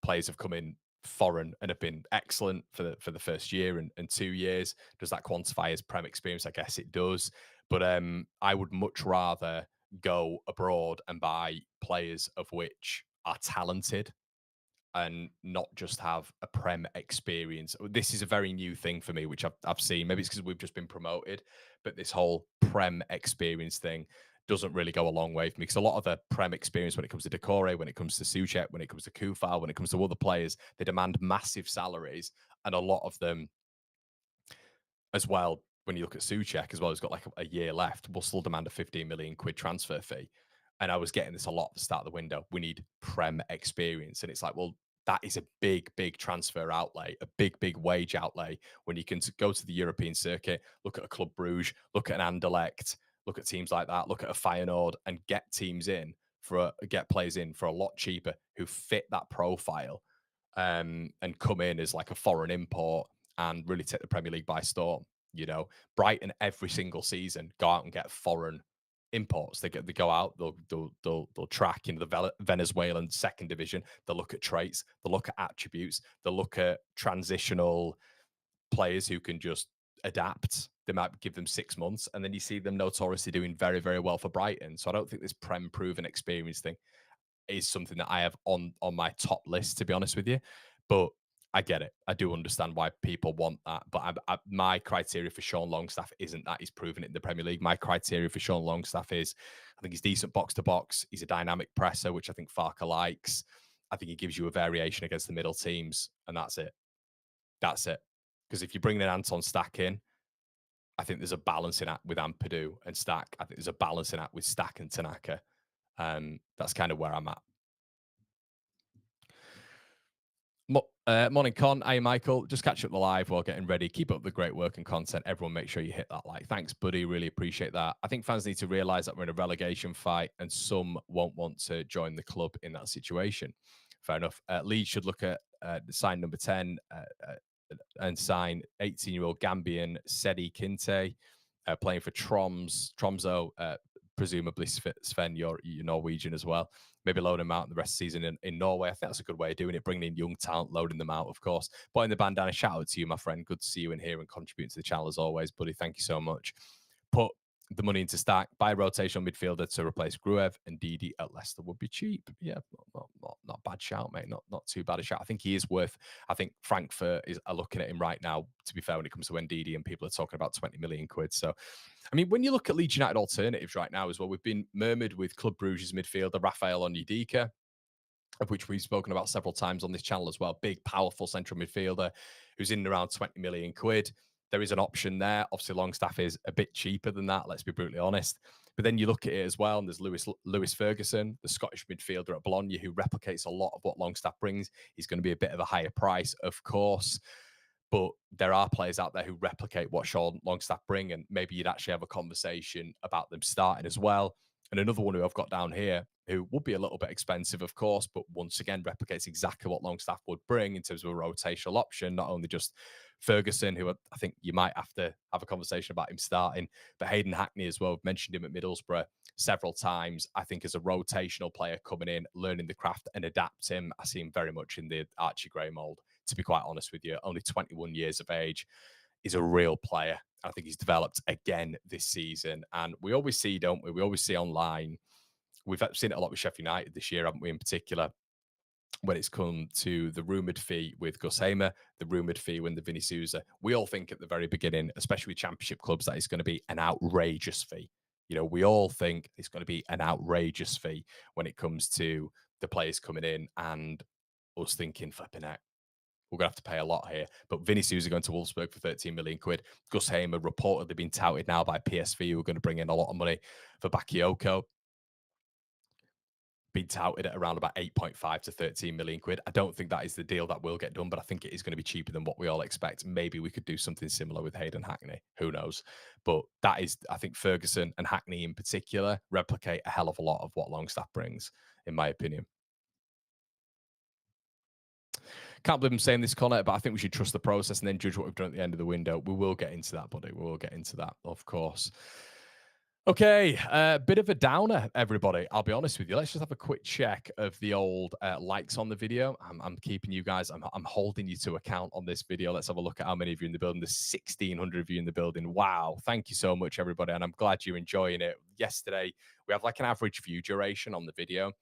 players have come in foreign and have been excellent for the first year and 2 years. Does that quantify as Prem experience? I guess it does. But I would much rather go abroad and buy players of which are talented and not just have a Prem experience. This is a very new thing for me, which I've seen. Maybe it's because we've just been promoted, but this whole Prem experience thing doesn't really go a long way for me, because a lot of the Prem experience, when it comes to Decore, when it comes to Souček, when it comes to Kufal, when it comes to other players, they demand massive salaries, and a lot of them as well, when you look at Souček as well, who's got like a year left, will still demand a 15 million quid transfer fee. And I was getting this a lot at the start of the window. We need Prem experience. And it's like, well, that is a big, big transfer outlay, a big, big wage outlay when you can go to the European circuit, look at a Club Brugge, look at an Anderlecht, look at teams like that, look at a Feyenoord, and get players in for a lot cheaper who fit that profile, and come in as like a foreign import and really take the Premier League by storm. Brighton every single season go out and get foreign imports. They go out, they'll track in the Venezuelan second division. They'll look at traits, they'll look at attributes, they'll look at transitional players who can just adapt. They might give them 6 months, and then you see them notoriously doing very, very well for Brighton. So I don't think this Prem proven experience thing is something that I have on my top list, to be honest with you. But I get it. I do understand why people want that. But my criteria for Sean Longstaff isn't that he's proven it in the Premier League. My criteria for Sean Longstaff is I think he's decent box to box. He's a dynamic presser, which I think Farke likes. I think he gives you a variation against the middle teams, and that's it. That's it. Because if you bring an Anton Stack in, I think there's a balancing act with Ampadu and Stack. I think there's a balancing act with Stack and Tanaka. That's kind of where I'm at. Morning, Con. Hey, Michael. Just catch up the live while getting ready. Keep up the great work and content. Everyone, make sure you hit that like. Thanks, buddy. Really appreciate that. I think fans need to realize that we're in a relegation fight and some won't want to join the club in that situation. Fair enough. Leeds should look at sign number 10 and sign 18-year-old Gambian Sedi Kinte, playing for Tromso. Presumably, Sven, you're Norwegian as well. Maybe load him out in the rest of the season in Norway. I think that's a good way of doing it, bringing in young talent, loading them out, of course. Putting the bandana, shout out to you, my friend. Good to see you in here and contributing to the channel as always, buddy. Thank you so much. Put the money into Stack, buy a rotational midfielder to replace Gruev, and Didi at Leicester would be cheap. Yeah, not bad shout, mate. Not too bad a shout. I think he is worth. I think Frankfurt are looking at him right now, to be fair, when it comes to Ndidi, and people are talking about 20 million quid. So, I mean, when you look at Leeds United alternatives right now as well, we've been murmured with Club Brugge's midfielder Rafael Onyedika, of which we've spoken about several times on this channel as well. Big, powerful central midfielder who's in and around 20 million quid. There is an option there. Obviously, Longstaff is a bit cheaper than that, let's be brutally honest. But then you look at it as well, and there's Lewis Ferguson, the Scottish midfielder at Bologna, who replicates a lot of what Longstaff brings. He's going to be a bit of a higher price, of course. But there are players out there who replicate what Sean Longstaff bring, and maybe you'd actually have a conversation about them starting as well. And another one who I've got down here, who would be a little bit expensive, of course, but once again replicates exactly what Longstaff would bring in terms of a rotational option, not only just Ferguson, who I think you might have to have a conversation about him starting, but Hayden Hackney as well. I've mentioned him at Middlesbrough several times. I think as a rotational player coming in, learning the craft and adapt him, I see him very much in the Archie Gray mould, to be quite honest with you. Only 21 years of age. He's a real player. I think he's developed again this season. And we always see, don't we? We always see online. We've seen it a lot with Sheffield United this year, haven't we, in particular, when it's come to the rumoured fee with Gus Hamer, the rumoured fee when the Vinny Souza. We all think at the very beginning, especially with championship clubs, that it's going to be an outrageous fee. You know, we all think it's going to be an outrageous fee when it comes to the players coming in, and us thinking, flipping out, we're going to have to pay a lot here. But Vinny Souza going to Wolfsburg for 13 million quid. Gus Hamer reportedly been touted now by PSV, who are going to bring in a lot of money for Bakayoko. Been touted at around about 8.5 to 13 million quid. I don't think that is the deal that will get done, but I think it is going to be cheaper than what we all expect. Maybe we could do something similar with Hayden Hackney. Who knows? But that is, I think Ferguson and Hackney in particular replicate a hell of a lot of what Longstaff brings, in my opinion. Can't believe I'm saying this, Connor, but I think we should trust the process and then judge what we've done at the end of the window. We will get into that, buddy. We will get into that, of course. Okay, bit of a downer, everybody. I'll be honest with you. Let's just have a quick check of the old likes on the video. I'm keeping you guys, I'm holding you to account on this video. Let's have a look at how many of you in the building. There's 1,600 of you in the building. Wow. Thank you so much, everybody. And I'm glad you're enjoying it. Yesterday, we have like an average view duration on the video.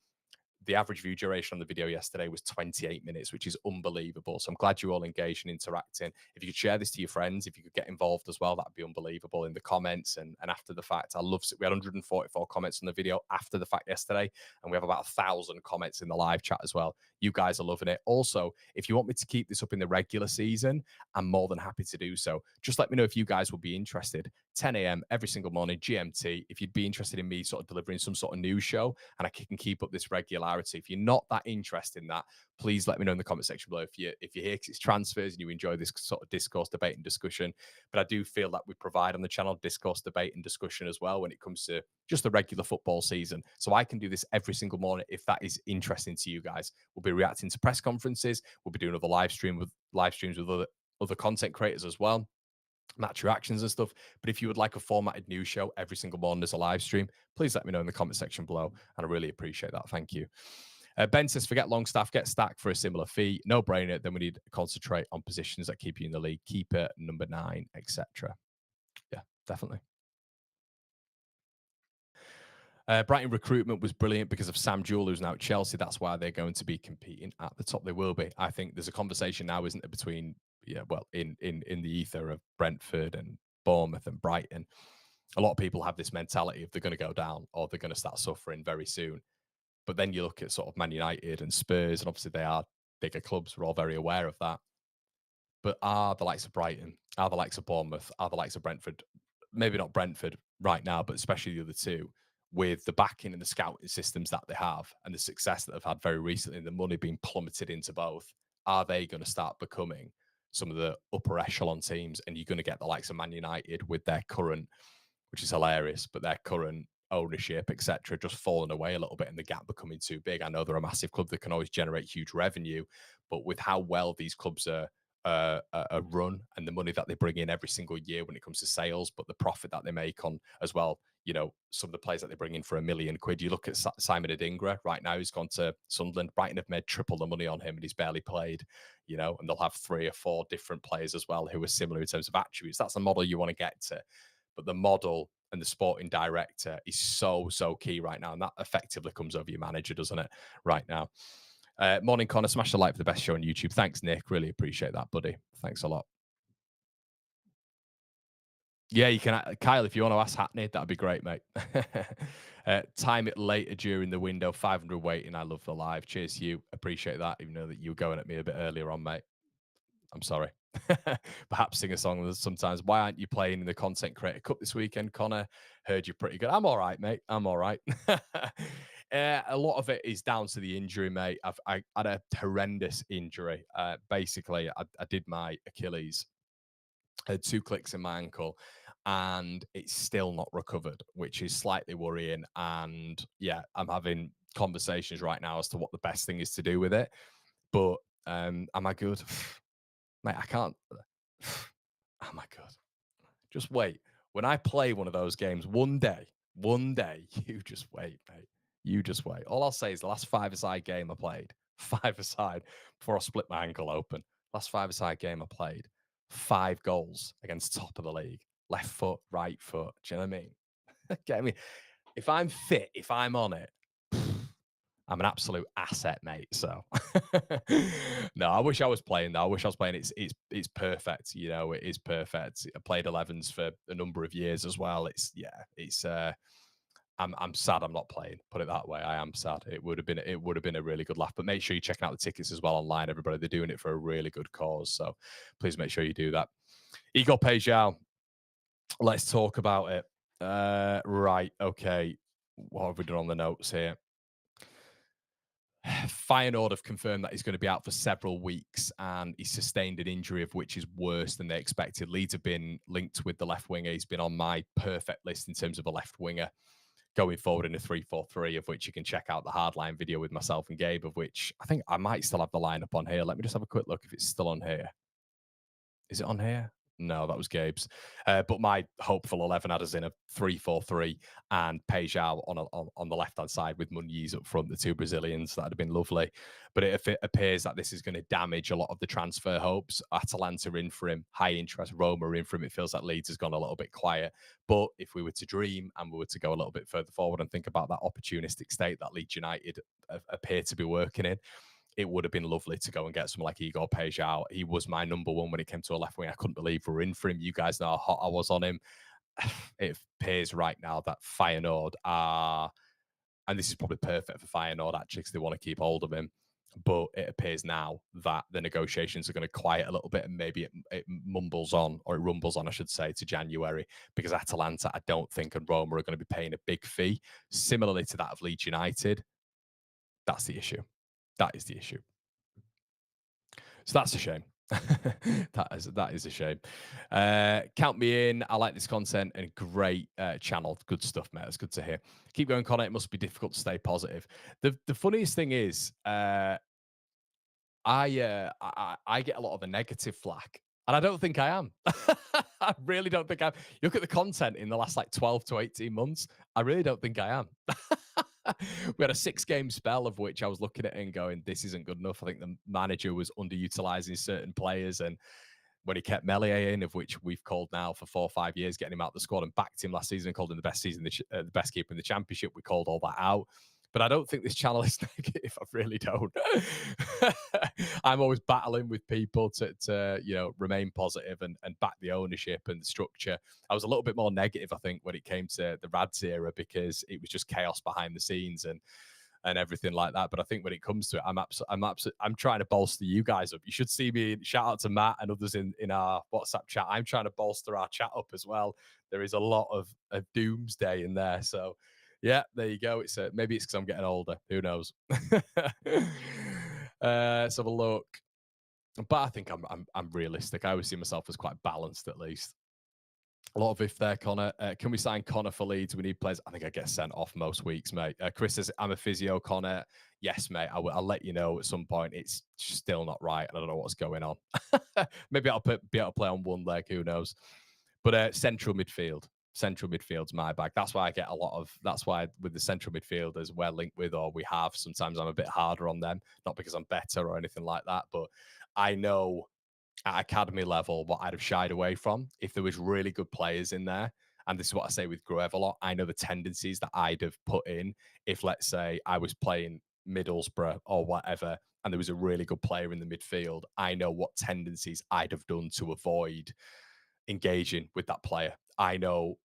The average view duration on the video yesterday was 28 minutes, which is unbelievable. So I'm glad you're all engaged and interacting. If you could share this to your friends, if you could get involved as well, that'd be unbelievable in the comments and after the fact. I love it. We had 144 comments on the video after the fact yesterday, and we have about 1,000 comments in the live chat as well. You guys are loving it. Also, if you want me to keep this up in the regular season, I'm more than happy to do so. Just let me know if you guys would be interested. 10 a.m. every single morning, GMT, if you'd be interested in me sort of delivering some sort of news show and I can keep up this regularity. If you're not that interested in that, please let me know in the comment section below if you're here because it's transfers and you enjoy this sort of discourse, debate and discussion. But I do feel that we provide on the channel discourse, debate and discussion as well when it comes to just the regular football season. So I can do this every single morning if that is interesting to you guys. We'll be reacting to press conferences. We'll be doing other live streams with other content creators as well. match reactions and stuff. But if you would like a formatted news show every single morning as a live stream, please let me know in the comment section below. And I really appreciate that. Thank you. Ben says, forget Longstaff, get Stack for a similar fee. No brainer. Then we need to concentrate on positions that keep you in the league. Keeper, number 9, etc. Yeah, definitely. Brighton recruitment was brilliant because of Sam Jewell, who's now at Chelsea. That's why they're going to be competing at the top. They will be. I think there's a conversation now, isn't there, between in the ether of Brentford and Bournemouth and Brighton. A lot of people have this mentality of they're going to go down or they're going to start suffering very soon. But then you look at sort of Man United and Spurs, and obviously they are bigger clubs. We're all very aware of that. But are the likes of Brighton, are the likes of Bournemouth, are the likes of Brentford, maybe not Brentford right now, but especially the other two, with the backing and the scouting systems that they have and the success that they've had very recently and the money being plummeted into both, are they going to start becoming some of the upper echelon teams? And you're going to get the likes of Man United with their current, which is hilarious, but their current ownership, etc., just falling away a little bit and the gap becoming too big. I know they're a massive club that can always generate huge revenue, but with how well these clubs are run and the money that they bring in every single year when it comes to sales, but the profit that they make on as well, some of the players that they bring in for £1 million. You look at Simon Adingra right now, he's gone to Sunderland. Brighton have made triple the money on him and he's barely played, and they'll have 3 or 4 different players as well who are similar in terms of attributes. That's the model you want to get to. But the model and the sporting director is so key right now. And that effectively comes over your manager, doesn't it, right now? Morning, Connor. Smash the like for the best show on YouTube. Thanks, Nick. Really appreciate that, buddy. Thanks a lot. Yeah, you can. Kyle, if you want to ask Hackney, that'd be great, mate. Time it later during the window. 500 waiting. I love the live. Cheers to you. Appreciate that, even though that you were going at me a bit earlier on, mate. I'm sorry. Perhaps sing a song sometimes. Why aren't you playing in the Content Creator Cup this weekend, Connor? Heard you're pretty good. I'm all right, mate. I'm all right. A lot of it is down to the injury, mate. I had a horrendous injury. Basically, I did my Achilles. I had 2 clicks in my ankle and it's still not recovered, which is slightly worrying. And yeah, I'm having conversations right now as to what the best thing is to do with it. But am I good? Mate, I can't. Oh my God. Just wait. When I play one of those games, one day, you just wait, mate. You just wait. All I'll say is the last 5-a-side game I played, 5-a-side, before I split my ankle open, last 5-a-side game I played, 5 goals against top of the league. Left foot, right foot. Do you know what I mean? Get me? If I'm fit, if I'm on it, I'm an absolute asset, mate. So no, I wish I was playing though. I wish I was playing. It's perfect. It is perfect. I played 11s for a number of years as well. I'm sad I'm not playing. Put it that way. I am sad. It would have been a really good laugh. But make sure you're checking out the tickets as well online, everybody. They're doing it for a really good cause. So please make sure you do that. Igor Paixao. Let's talk about it. Right. Okay. What have we done on the notes here? Feyenoord have confirmed that he's going to be out for several weeks and he sustained an injury of which is worse than they expected. Leeds have been linked with the left winger. He's been on my perfect list in terms of a left winger going forward in a 3-4-3, of which you can check out the hardline video with myself and Gabe, of which I think I might still have the lineup on here. Let me just have a quick look if it's still on here. Is it on here? No, that was Gabe's. But my hopeful 11 had us in a 3-4-3 and Paixao on the left-hand side with Muniz up front, the 2 Brazilians. That would have been lovely. But it appears that this is going to damage a lot of the transfer hopes. Atalanta are in for him, high interest. Roma are in for him. It feels like Leeds has gone a little bit quiet. But if we were to dream and we were to go a little bit further forward and think about that opportunistic state that Leeds United appear to be working in, it would have been lovely to go and get someone like Igor Paixao. He was my number 1 when it came to a left wing. I couldn't believe we were in for him. You guys know how hot I was on him. It appears right now that Feyenoord are, and this is probably perfect for Feyenoord actually, because they want to keep hold of him. But it appears now that the negotiations are going to quiet a little bit and maybe it rumbles on, I should say, to January, because Atalanta, I don't think, and Roma are going to be paying a big fee, similarly to that of Leeds United. That's the issue. That is the issue. So that's a shame. that is a shame. Count me in. I like this content and great channel. Good stuff, mate. It's good to hear. Keep going, Connor. It must be difficult to stay positive. The funniest thing is, I get a lot of the negative flack And I don't think I am. I really don't think I'm. You look at the content in the last like 12 to 18 months, I really don't think I am. We had a 6-game spell of which I was looking at it and going, this isn't good enough. I think the manager was underutilizing certain players. And when he kept Meslier in, of which we've called now for 4 or 5 years, getting him out of the squad and backed him last season, called him the best the best keeper in the championship. We called all that out. But I don't think this channel is negative. I really don't. I'm always battling with people to remain positive and back the ownership and the structure. I was a little bit more negative, I think, when it came to the Rads era because it was just chaos behind the scenes and everything like that. But I think when it comes to it, I'm trying to bolster you guys up. You should see me. Shout out to Matt and others in our WhatsApp chat. I'm trying to bolster our chat up as well. There is a lot of doomsday in there. So yeah, there you go. Maybe it's because I'm getting older. Who knows? Let's have a look. But I think I'm realistic. I always see myself as quite balanced, at least. A lot of if there, Connor. Can we sign Connor for Leeds? We need players. I think I get sent off most weeks, mate. Chris says, I'm a physio, Connor. Yes, mate. I'll let you know at some point. It's still not right. And I don't know what's going on. Maybe I'll be able to play on one leg. Who knows? But central midfield. Central midfield's my bag. That's why I get a lot of. That's why with the central midfielders we're linked with or we have, sometimes I'm a bit harder on them. Not because I'm better or anything like that, but I know at academy level what I'd have shied away from if there was really good players in there. And this is what I say with Gruev a lot. I know the tendencies that I'd have put in if, let's say, I was playing Middlesbrough or whatever, and there was a really good player in the midfield. I know what tendencies I'd have done to avoid engaging with that player. I know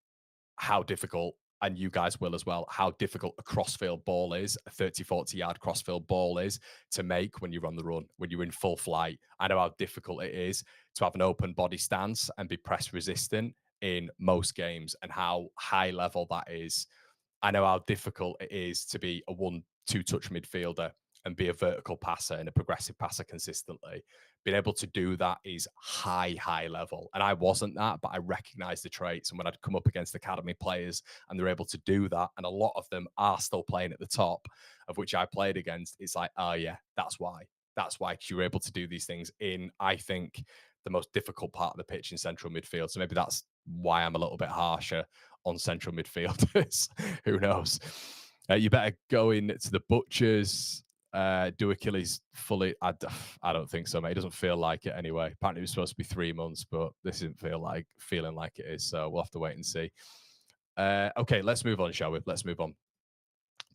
how difficult, and you guys will as well, how difficult a crossfield ball is, a 30, 40 yard crossfield ball is to make when you're on the run, when you're in full flight. I know how difficult it is to have an open body stance and be press resistant in most games and how high level that is. I know how difficult it is to be a 1-2 touch midfielder and be a vertical passer and a progressive passer consistently. Being able to do that is high level. And I wasn't that, but I recognized the traits. And when I'd come up against academy players and they're able to do that, and a lot of them are still playing at the top, of which I played against, it's like, oh yeah, that's why. That's why, because you're able to do these things in, I think, the most difficult part of the pitch in central midfield. So maybe that's why I'm a little bit harsher on central midfielders. Who knows? You better go in to the butchers. Do Achilles fully? I don't think so, mate. It doesn't feel like it anyway. Apparently, it was supposed to be 3 months, but this isn't feeling like it is. So we'll have to wait and see. Okay, let's move on, shall we? Let's move on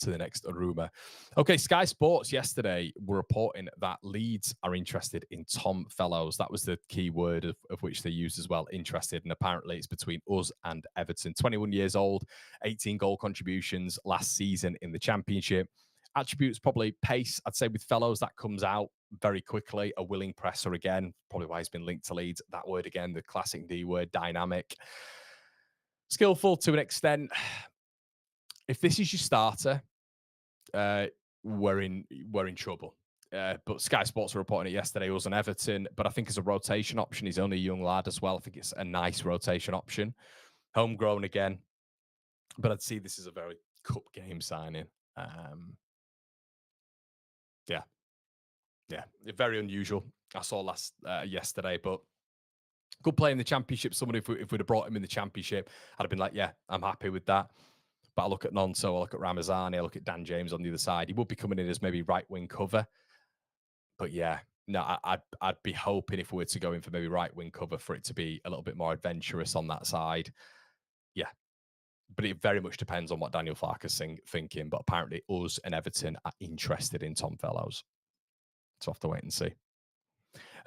to the next rumor. Okay, Sky Sports yesterday were reporting that Leeds are interested in Tom Fellows. That was the key word of which they used as well, interested. And apparently it's between us and Everton. 21 years old, 18 goal contributions last season in the Championship. Attributes probably pace. I'd say with Fellows, that comes out very quickly. A willing presser again, probably why he's been linked to Leeds. That word again, the classic D word, dynamic. Skillful to an extent. If this is your starter, we're in trouble. But Sky Sports were reporting it yesterday. He was on Everton, but I think as a rotation option, he's only a young lad as well. I think it's a nice rotation option. Homegrown again, but I'd see this as a very cup game signing. Yeah, very unusual. I saw yesterday, but good play in the Championship. Someone, if we'd have brought him in the Championship, I'd have been like, yeah, I'm happy with that. But I look at Nonso, I look at Ramazani, I look at Dan James on the other side. He would be coming in as maybe right wing cover. But yeah, no, I'd be hoping if we were to go in for maybe right wing cover for it to be a little bit more adventurous on that side. Yeah. But it very much depends on what Daniel Farke's thinking. But apparently us and Everton are interested in Tom Fellows. So we'll have to wait and see.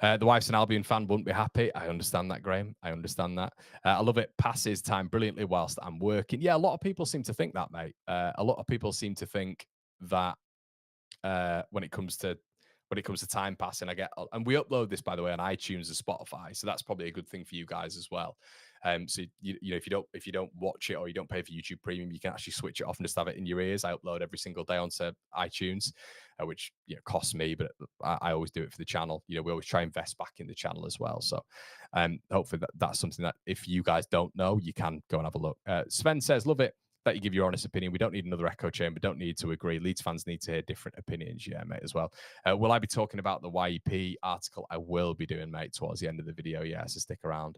The wife's an Albion fan, wouldn't be happy. I understand that, Graham. I understand that. I love it. Passes time brilliantly whilst I'm working. Yeah, a lot of people seem to think that, mate. A lot of people seem to think that when it comes to time passing, and we upload this, by the way, on iTunes and Spotify, so that's probably a good thing for you guys as well. So you know, if you don't watch it or you don't pay for YouTube Premium, you can actually switch it off and just have it in your ears. I upload every single day onto iTunes, which costs me, but I always do it for the channel. We always try and invest back in the channel as well. So hopefully that's something that if you guys don't know, you can go and have a look. Sven says, love it. that you give your honest opinion. We don't need another echo chamber. Don't need to agree. Leeds fans need to hear different opinions. Yeah, mate, as well. Will I be talking about the YEP article? I will be doing, mate, towards the end of the video. Yeah, so stick around.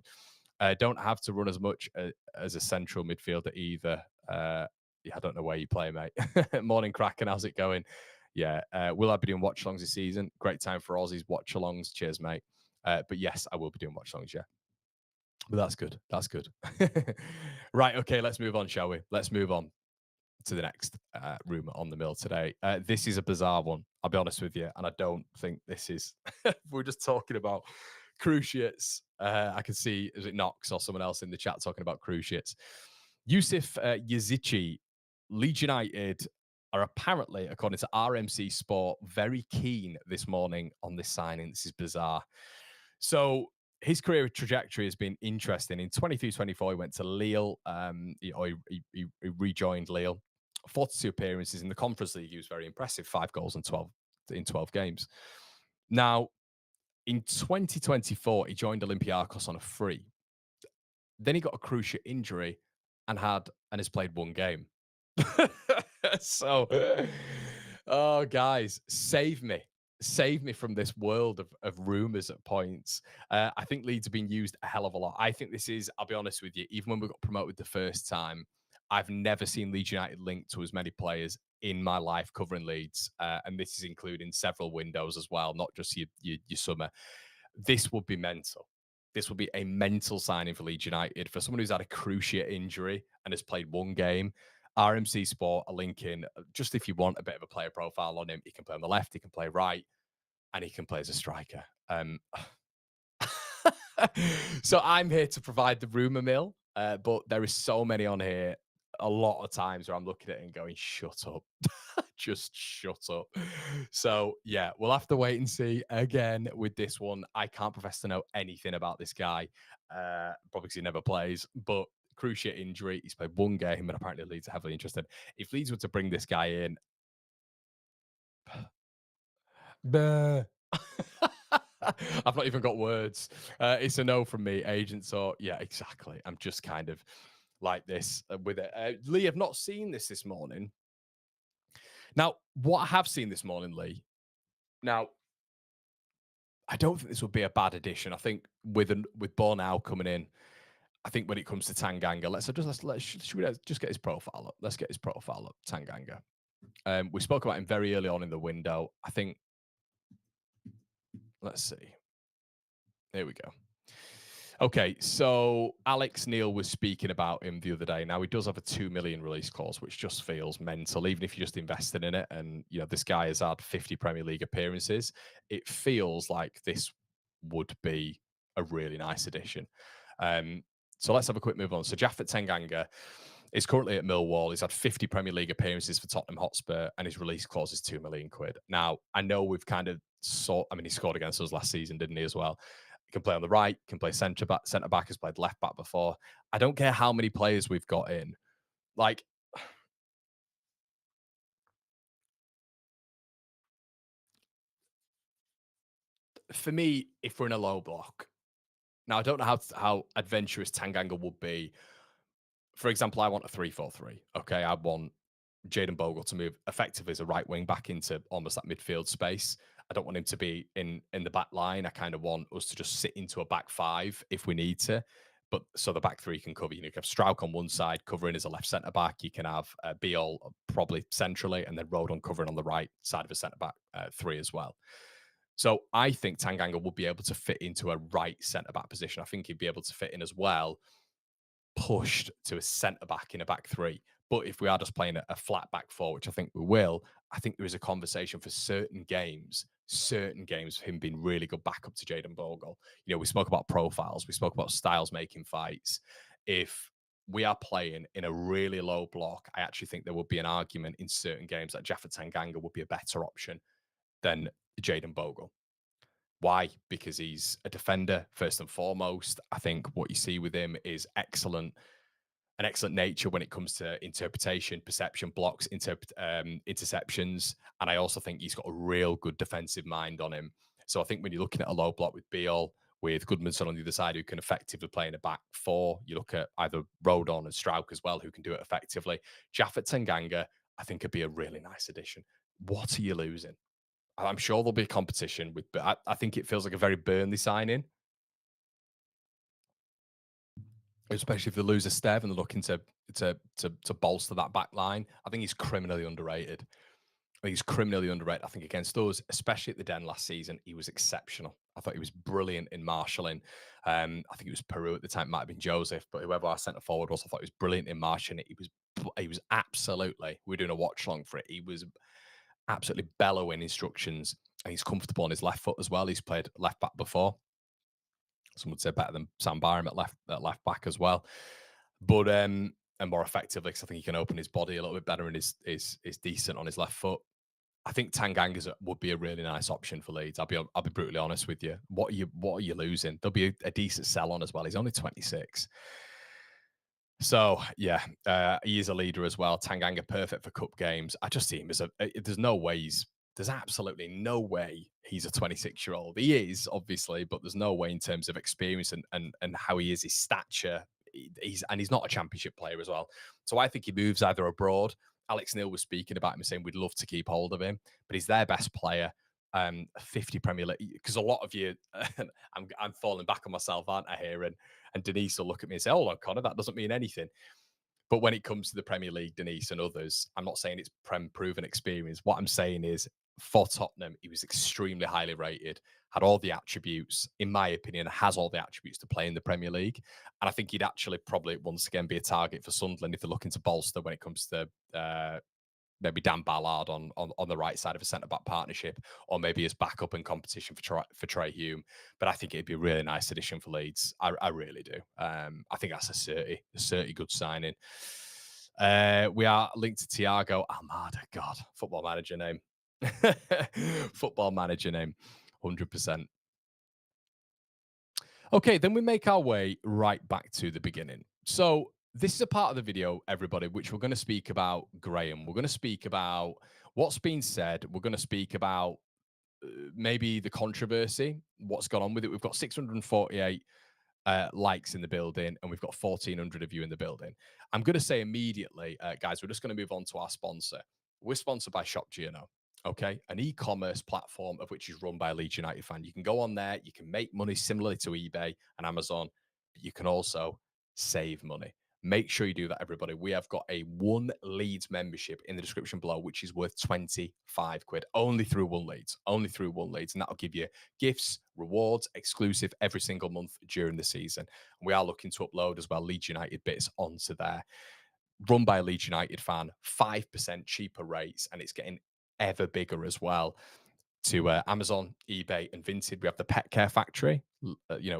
Don't have to run as much as a central midfielder either. Yeah, I don't know where you play, mate. Morning, Kraken. How's it going? Yeah. Will I be doing watch-alongs this season? Great time for Aussies watch-alongs. Cheers, mate. But yes, I will be doing watch-alongs, yeah. But that's good. That's good. Right. Okay. Let's move on, shall we? Let's move on to the next rumour on the mill today. This is a bizarre one. I'll be honest with you. And I don't think this is... We're just talking about cruciates. I can see, is it Knox or someone else in the chat talking about cruciates? Yusuf Yazici, Leeds United are apparently, according to RMC Sport, very keen this morning on this signing. This is bizarre. So his career trajectory has been interesting. In 23-24, he went to Lille. He rejoined Lille. 42 appearances in the Conference League. He was very impressive. 5 goals in 12 games. Now, in 2024, he joined Olympiacos on a free. Then he got a cruciate injury and has played 1 game. So, oh, guys, save me. Save me from this world of rumours at points. I think Leeds have been used a hell of a lot. I think this is, I'll be honest with you, even when we got promoted the first time, I've never seen Leeds United linked to as many players in my life covering Leeds. And this is including several windows as well, not just your summer. This would be mental. This would be a mental signing for Leeds United. For someone who's had a cruciate injury and has played 1 game, RMC Sport are linking, just if you want a bit of a player profile on him, he can play on the left, he can play right, and he can play as a striker. So I'm here to provide the rumour mill, but there is so many on here. A lot of times where I'm looking at it and going, shut up. Just shut up. So, yeah, we'll have to wait and see. Again, with this one, I can't profess to know anything about this guy, probably because he never plays, but cruciate injury. He's played 1 game, and apparently Leeds are heavily interested. If Leeds were to bring this guy in... I've not even got words. It's a no from me, agent. So, yeah, exactly. I'm just kind of like this with it. Lee, I've not seen this morning. Now, what I have seen this morning, Lee, now, I don't think this would be a bad addition. I think with Bornau coming in, I think when it comes to Tanganga, should we just get his profile up? Let's get his profile up, Tanganga. We spoke about him very early on in the window. I think, let's see. Here we go. Okay, so Alex Neil was speaking about him the other day. Now, he does have a 2 million release clause, which just feels mental, even if you just invested in it. And, you know, this guy has had 50 Premier League appearances. It feels like this would be a really nice addition. So let's have a quick move on. So Japhet Tanganga is currently at Millwall. He's had 50 Premier League appearances for Tottenham Hotspur, and his release clause is 2 million quid. Now, I know we've kind of he scored against us last season, didn't he, as well? He can play on the right, can play centre back, has played left back before. I don't care how many players we've got in. Like, for me, if we're in a low block, now I don't know how adventurous Tanganga would be. For example, I want a 3-4-3. Okay, I want Jayden Bogle to move effectively as a right wing back into almost that midfield space. I don't want him to be in the back line. I kind of want us to just sit into a back 5 if we need to. But so the back 3 can cover. You know, you can have Struijk on one side, covering as a left centre back. You can have Biol probably centrally, and then Rodon covering on the right side of a centre back 3 as well. So I think Tanganga would be able to fit into a right centre back position. I think he'd be able to fit in as well, pushed to a centre back in a back 3. But if we are just playing a flat back 4, which I think we will, I think there is a conversation for certain games of him being really good backup to Jayden Bogle. You know, we spoke about profiles, we spoke about styles making fights. If we are playing in a really low block, I actually think there would be an argument in certain games that Japhet Tanganga would be a better option than Jayden Bogle. Why? Because he's a defender, first and foremost. I think what you see with him is an excellent nature when it comes to interpretation, perception, blocks, interceptions. And I also think he's got a real good defensive mind on him. So I think when you're looking at a low block with Biol, with Goodmanson on the other side, who can effectively play in a back four. You look at either Rodon and Struijk as well, who can do it effectively. Japhet Tanganga, I think, could be a really nice addition. What are you losing? I'm sure there'll be a competition with, but I think it feels like a very Burnley signing, especially if they lose a Stev and they're looking to bolster that back line. I think he's criminally underrated. He's criminally underrated. I think against us, especially at the Den last season, he was exceptional. I thought he was brilliant in marshalling. I think it was Peru at the time, might have been Joseph, but whoever our centre forward was, I thought he was brilliant in marshalling it. He was absolutely. We're doing a watch long for it. He was absolutely bellowing instructions, and he's comfortable on his left foot as well. He's played left back before. Some would say better than Sam Byram at left back as well, but and more effectively because I think he can open his body a little bit better and is decent on his left foot. I think Tanganga would be a really nice option for Leeds. I'll be brutally honest with you. What are you losing? There'll be a decent sell on as well. He's only 26. So yeah, he is a leader as well. Tanganga perfect for cup games. I just see him as there's absolutely no way he's a 26-year-old. He is obviously, but there's no way in terms of experience and how he is, his stature. He's not a championship player as well. So I think he moves either abroad. Alex Neil was speaking about him saying we'd love to keep hold of him, but he's their best player. 50 Premier League, because a lot of you, I'm falling back on myself, aren't I, here? And Denise will look at me and say, "Oh, Connor, that doesn't mean anything." But when it comes to the Premier League, Denise and others, I'm not saying it's proven experience. What I'm saying is, for Tottenham, he was extremely highly rated, had all the attributes, in my opinion, has all the attributes to play in the Premier League. And I think he'd actually probably once again be a target for Sunderland if they're looking to bolster when it comes to maybe Dan Ballard on the right side of a centre-back partnership, or maybe as backup in competition for Trey Hume. But I think it'd be a really nice addition for Leeds. I really do. I think that's a 30 good signing. We are linked to Thiago Almada. God, football manager name. Football manager name, 100%. Okay, then we make our way right back to the beginning. So this is a part of the video, everybody, which we're going to speak about Graham. We're going to speak about what's been said. We're going to speak about maybe the controversy, what's gone on with it. We've got 648 likes in the building, and we've got 1,400 of you in the building. I'm going to say immediately, guys, we're just going to move on to our sponsor. We're sponsored by Shop Gino. Okay, an e-commerce platform of which is run by a Leeds United fan. You can go on there, you can make money similarly to eBay and Amazon, but you can also save money. Make sure you do that, everybody. We have got a One Leeds membership in the description below, which is worth 25 quid, only through One Leeds, and that'll give you gifts, rewards, exclusive every single month during the season. And we are looking to upload as well Leeds United bits onto there. Run by a Leeds United fan, 5% cheaper rates, and it's getting ever bigger as well to Amazon, eBay, and Vinted. We have the Pet Care Factory.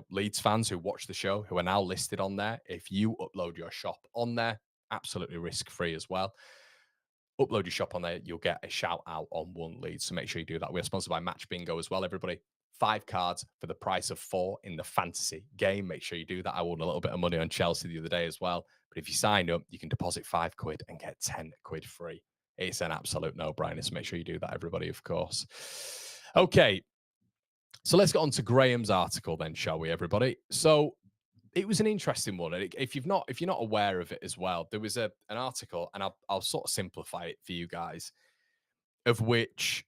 Leeds fans who watch the show who are now listed on there. If you upload your shop on there, absolutely risk-free as well. Upload your shop on there, you'll get a shout out on One Leeds. So make sure you do that. We're sponsored by Match Bingo as well, everybody. 5 cards for the price of 4 in the fantasy game. Make sure you do that. I won a little bit of money on Chelsea the other day as well. But if you sign up, you can deposit 5 quid and get 10 quid free. It's an absolute no-brainer. So make sure you do that, everybody, of course. Okay. So let's get on to Graham's article then, shall we, everybody? So it was an interesting one. And if you're not aware of it as well, there was an article, and I'll sort of simplify it for you guys, of which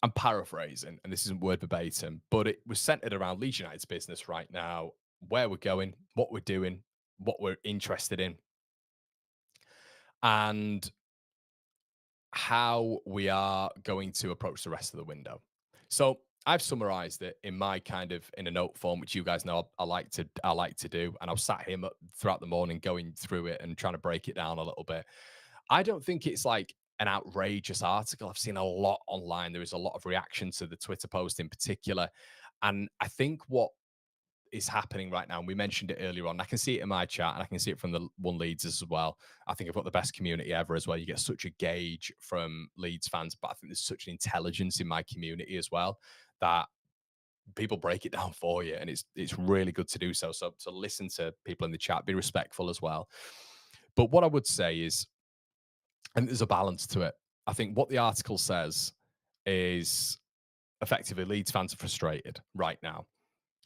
I'm paraphrasing, and this isn't word verbatim, but it was centered around Leeds United's business right now, where we're going, what we're doing, what we're interested in, and how we are going to approach the rest of the window. So I've summarized it in a note form, which you guys know I like to do, and I've sat here throughout the morning going through it and trying to break it down a little bit. I don't think it's like an outrageous article. I've seen a lot online. There is a lot of reaction to the Twitter post in particular, and I think what is happening right now, and we mentioned it earlier on. I can see it in my chat, and I can see it from the One Leeds as well. I think I've got the best community ever as well. You get such a gauge from Leeds fans, but I think there's such an intelligence in my community as well that people break it down for you, and it's really good to do so. So to listen to people in the chat, be respectful as well. But what I would say is, and there's a balance to it. I think what the article says is effectively Leeds fans are frustrated right now.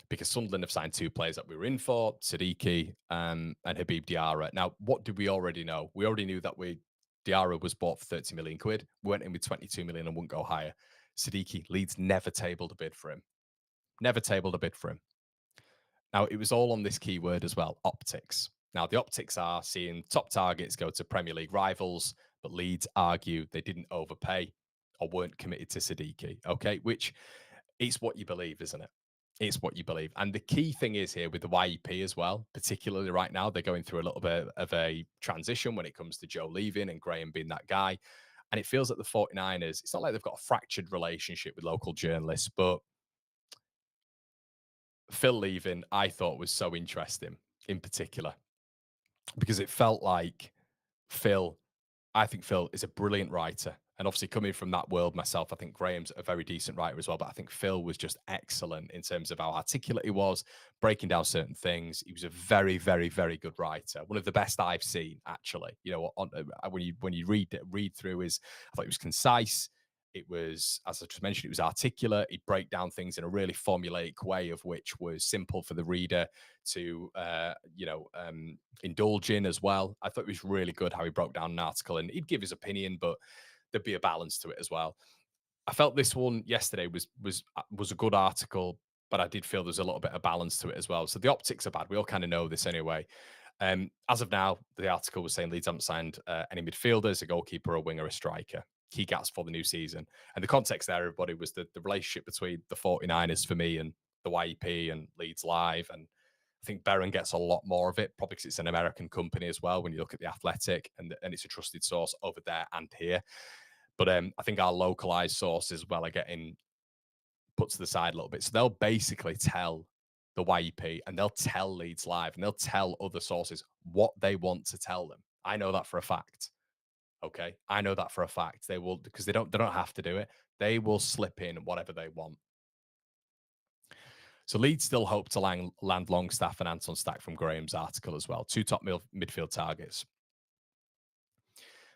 because Sunderland have signed 2 players that we were in for, Siddiqui and Habib Diarra. Now, what did we already know? We already knew that Diarra was bought for 30 million quid. We went in with 22 million and wouldn't go higher. Siddiqui, Leeds never tabled a bid for him. Never tabled a bid for him. Now, it was all on this keyword as well, optics. Now, the optics are seeing top targets go to Premier League rivals, but Leeds argue they didn't overpay or weren't committed to Siddiqui. Okay, which it's what you believe, isn't it? It's what you believe. And the key thing is here with the YEP as well, particularly right now, they're going through a little bit of a transition when it comes to Joe leaving and Graham being that guy. And it feels like the 49ers, it's not like they've got a fractured relationship with local journalists, but Phil leaving, I thought was so interesting in particular because it felt like Phil I think Phil is a brilliant writer. And obviously, coming from that world myself, I think Graham's a very decent writer as well. But I think Phil was just excellent in terms of how articulate he was, breaking down certain things. He was a very, very, very good writer. One of the best I've seen, actually. You know, when you read through his, I thought he was concise. It was, as I just mentioned, it was articulate. He'd break down things in a really formulaic way, of which was simple for the reader to, indulge in as well. I thought it was really good how he broke down an article, and he'd give his opinion, but there'd be a balance to it as well. I felt this one yesterday was a good article, but I did feel there's a little bit of balance to it as well. So the optics are bad. We all kind of know this anyway. As of now, the article was saying Leeds haven't signed any midfielders, a goalkeeper, a winger, a striker. Key gaps for the new season. And the context there, everybody, was the relationship between the 49ers for me and the YEP and Leeds Live. And I think Berron gets a lot more of it, probably because it's an American company as well when you look at the Athletic, and it's a trusted source over there and here. But I think our localized sources as well are getting put to the side a little bit. So they'll basically tell the YEP and they'll tell Leeds Live and they'll tell other sources what they want to tell them. I know that for a fact. Okay. I know that for a fact. They will, because they don't have to do it. They will slip in whatever they want. So Leeds still hope to land Longstaff and Anton Stack from Graham's article as well. 2 top midfield targets.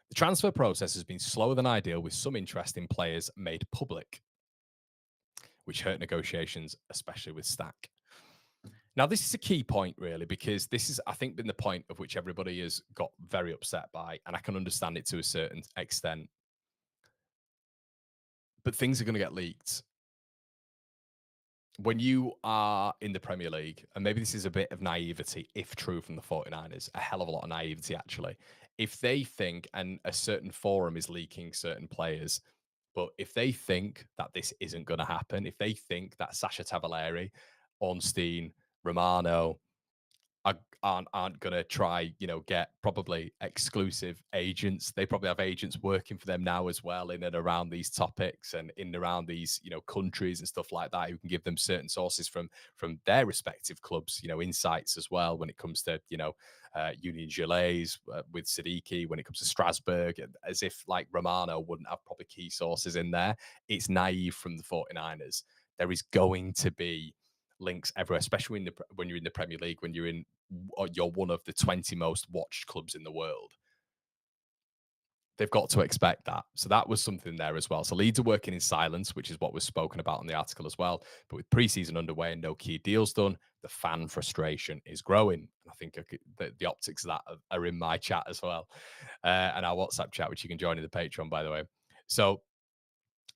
The transfer process has been slower than ideal, with some interesting players made public, which hurt negotiations, especially with Stack. Now, this is a key point, really, because this is, I think, been the point of which everybody has got very upset by, and I can understand it to a certain extent. But things are going to get leaked. When you are in the Premier League, and maybe this is a bit of naivety, if true, from the 49ers, a hell of a lot of naivety, actually. If they think, and a certain forum is leaking certain players, but if they think that this isn't going to happen, if they think that Sasha Tavaleri, Ornstein, Romano, aren't going to try, get probably exclusive agents. They probably have agents working for them now as well, in and around these topics and in and around these, countries and stuff like that, who can give them certain sources from their respective clubs, insights as well when it comes to, Union Gilets with Siddiqui, when it comes to Strasbourg, as if like Romano wouldn't have proper key sources in there. It's naive from the 49ers. There is going to be links everywhere, especially when you're in the Premier League, when you're one of the 20 most watched clubs in the world. They've got to expect that. So that was something there as well. So Leeds are working in silence, which is what was spoken about in the article as well. But with preseason underway and no key deals done, the fan frustration is growing. And I think the optics of that are in my chat as well, and our WhatsApp chat, which you can join in the Patreon, by the way. So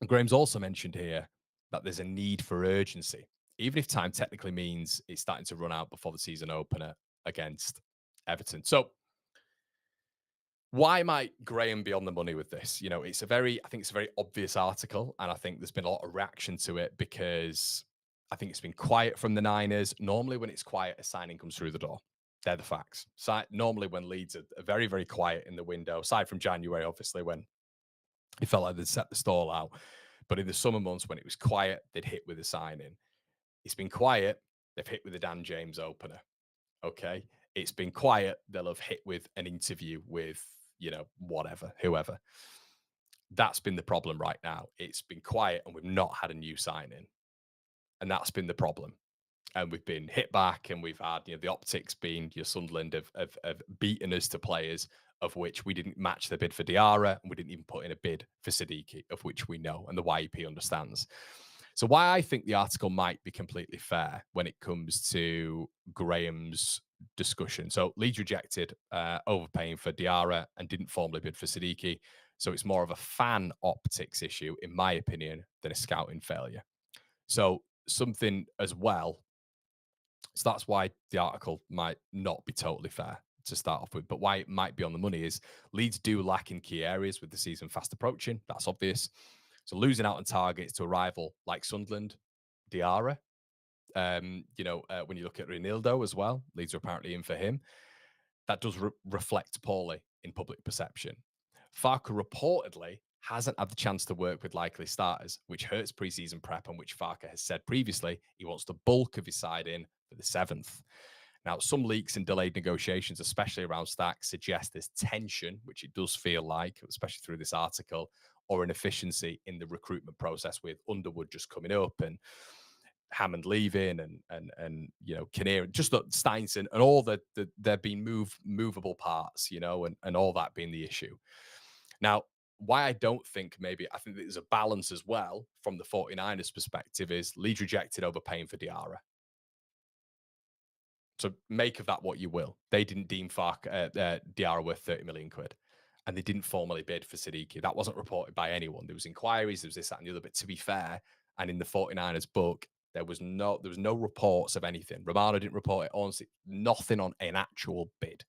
Graham's also mentioned here that there's a need for urgency, even if time technically means it's starting to run out before the season opener against Everton. So why might Graham be on the money with this? I think it's a very obvious article, and I think there's been a lot of reaction to it because I think it's been quiet from the Niners. Normally when it's quiet, a signing comes through the door. They're the facts. So normally when Leeds are very, very quiet in the window, aside from January, obviously, when it felt like they'd set the stall out. But in the summer months when it was quiet, they'd hit with a signing. It's been quiet, they've hit with a Dan James opener. Okay. It's been quiet, they'll have hit with an interview with, whatever, whoever. That's been the problem right now. It's been quiet and we've not had a new signing. And that's been the problem. And we've been hit back, and we've had, the optics being your Sunderland of beaten us to players, of which we didn't match the bid for Diarra, and we didn't even put in a bid for Siddiqui, of which we know and the YEP understands. So why I think the article might be completely fair when it comes to Graham's discussion. So Leeds rejected overpaying for Diarra and didn't formally bid for Siddiqui. So it's more of a fan optics issue, in my opinion, than a scouting failure. So something as well. So that's why the article might not be totally fair to start off with, but why it might be on the money is Leeds do lack in key areas with the season fast approaching. That's obvious. So losing out on targets to a rival like Sunderland, Diarra, when you look at Reinildo as well, Leeds are apparently in for him. That does reflect poorly in public perception. Farke reportedly hasn't had the chance to work with likely starters, which hurts preseason prep, and which Farke has said previously he wants the bulk of his side in for the 7th. Now, some leaks and delayed negotiations, especially around Stack, suggest there's tension, which it does feel like, especially through this article, or inefficiency in the recruitment process with Underwood just coming up and Hammond leaving and Kinnear, just the Steinson and all there being movable parts, and all that being the issue. Now, why I don't think I think there's a balance as well from the 49ers perspective is Leeds rejected overpaying for Diarra. So make of that what you will. They didn't deem Diarra worth 30 million quid. And they didn't formally bid for Siddiqui. That wasn't reported by anyone. There was inquiries, there was this, that, and the other. But to be fair, and in the 49ers book, there was no reports of anything. Romano didn't report it. Honestly, nothing on an actual bid.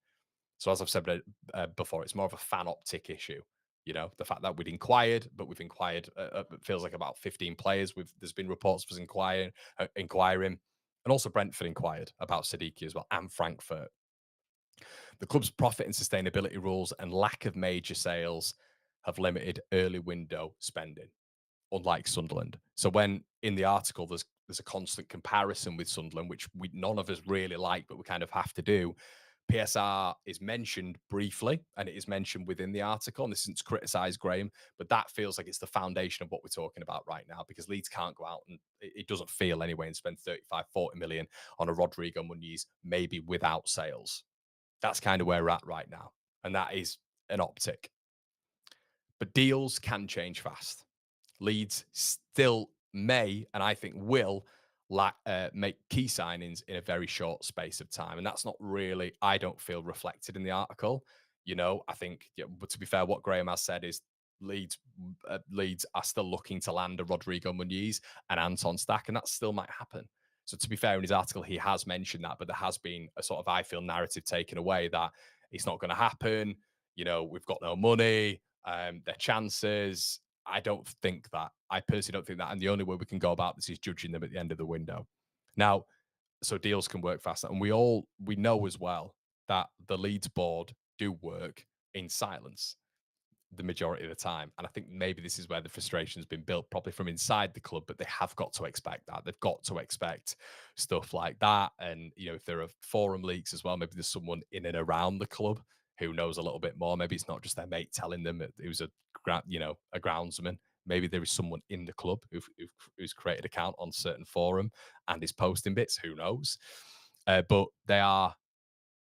So as I've said before, it's more of a fan optic issue. The fact that we'd inquired, but we've inquired, it feels like about 15 players. There's been reports of us inquiring, and also Brentford inquired about Siddiqui as well, and Frankfurt. The club's profit and sustainability rules and lack of major sales have limited early window spending, unlike Sunderland. So when in the article there's a constant comparison with Sunderland, which none of us really like, but we kind of have to do. PSR is mentioned briefly, and it is mentioned within the article. And this isn't to criticize Graham, but that feels like it's the foundation of what we're talking about right now, because Leeds can't go out, and it doesn't feel anyway, and spend 35, 40 million on a Rodrigo Muniz, maybe without sales. That's kind of where we're at right now. And that is an optic. But deals can change fast. Leeds still may, and I think will, make key signings in a very short space of time. And that's not really, I don't feel, reflected in the article. I think, but to be fair, what Graham has said is Leeds are still looking to land a Rodrigo Muniz and Anton Stack, and that still might happen. So to be fair, in his article, he has mentioned that, but there has been a sort of, I feel, narrative taken away that it's not going to happen. We've got no money. Their chances. I don't think that. I personally don't think that. And the only way we can go about this is judging them at the end of the window. Now, so deals can work faster. And we know as well that the Leeds board do work in silence the majority of the time. And I think maybe this is where the frustration has been built, probably from inside the club, but they have got to expect that. They've got to expect stuff like that. And, if there are forum leaks as well, maybe there's someone in and around the club who knows a little bit more. Maybe it's not just their mate telling them who's a groundsman. Maybe there is someone in the club who's created an account on certain forum and is posting bits. Who knows? But they are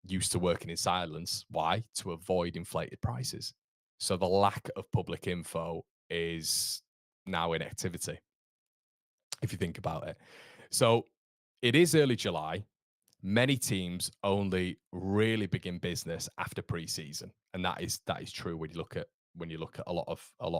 used to working in silence. Why? To avoid inflated prices. So the lack of public info is now inactivity, if you think about it. So it is early July. Many teams only really begin business after preseason, and that is true when you look at a lot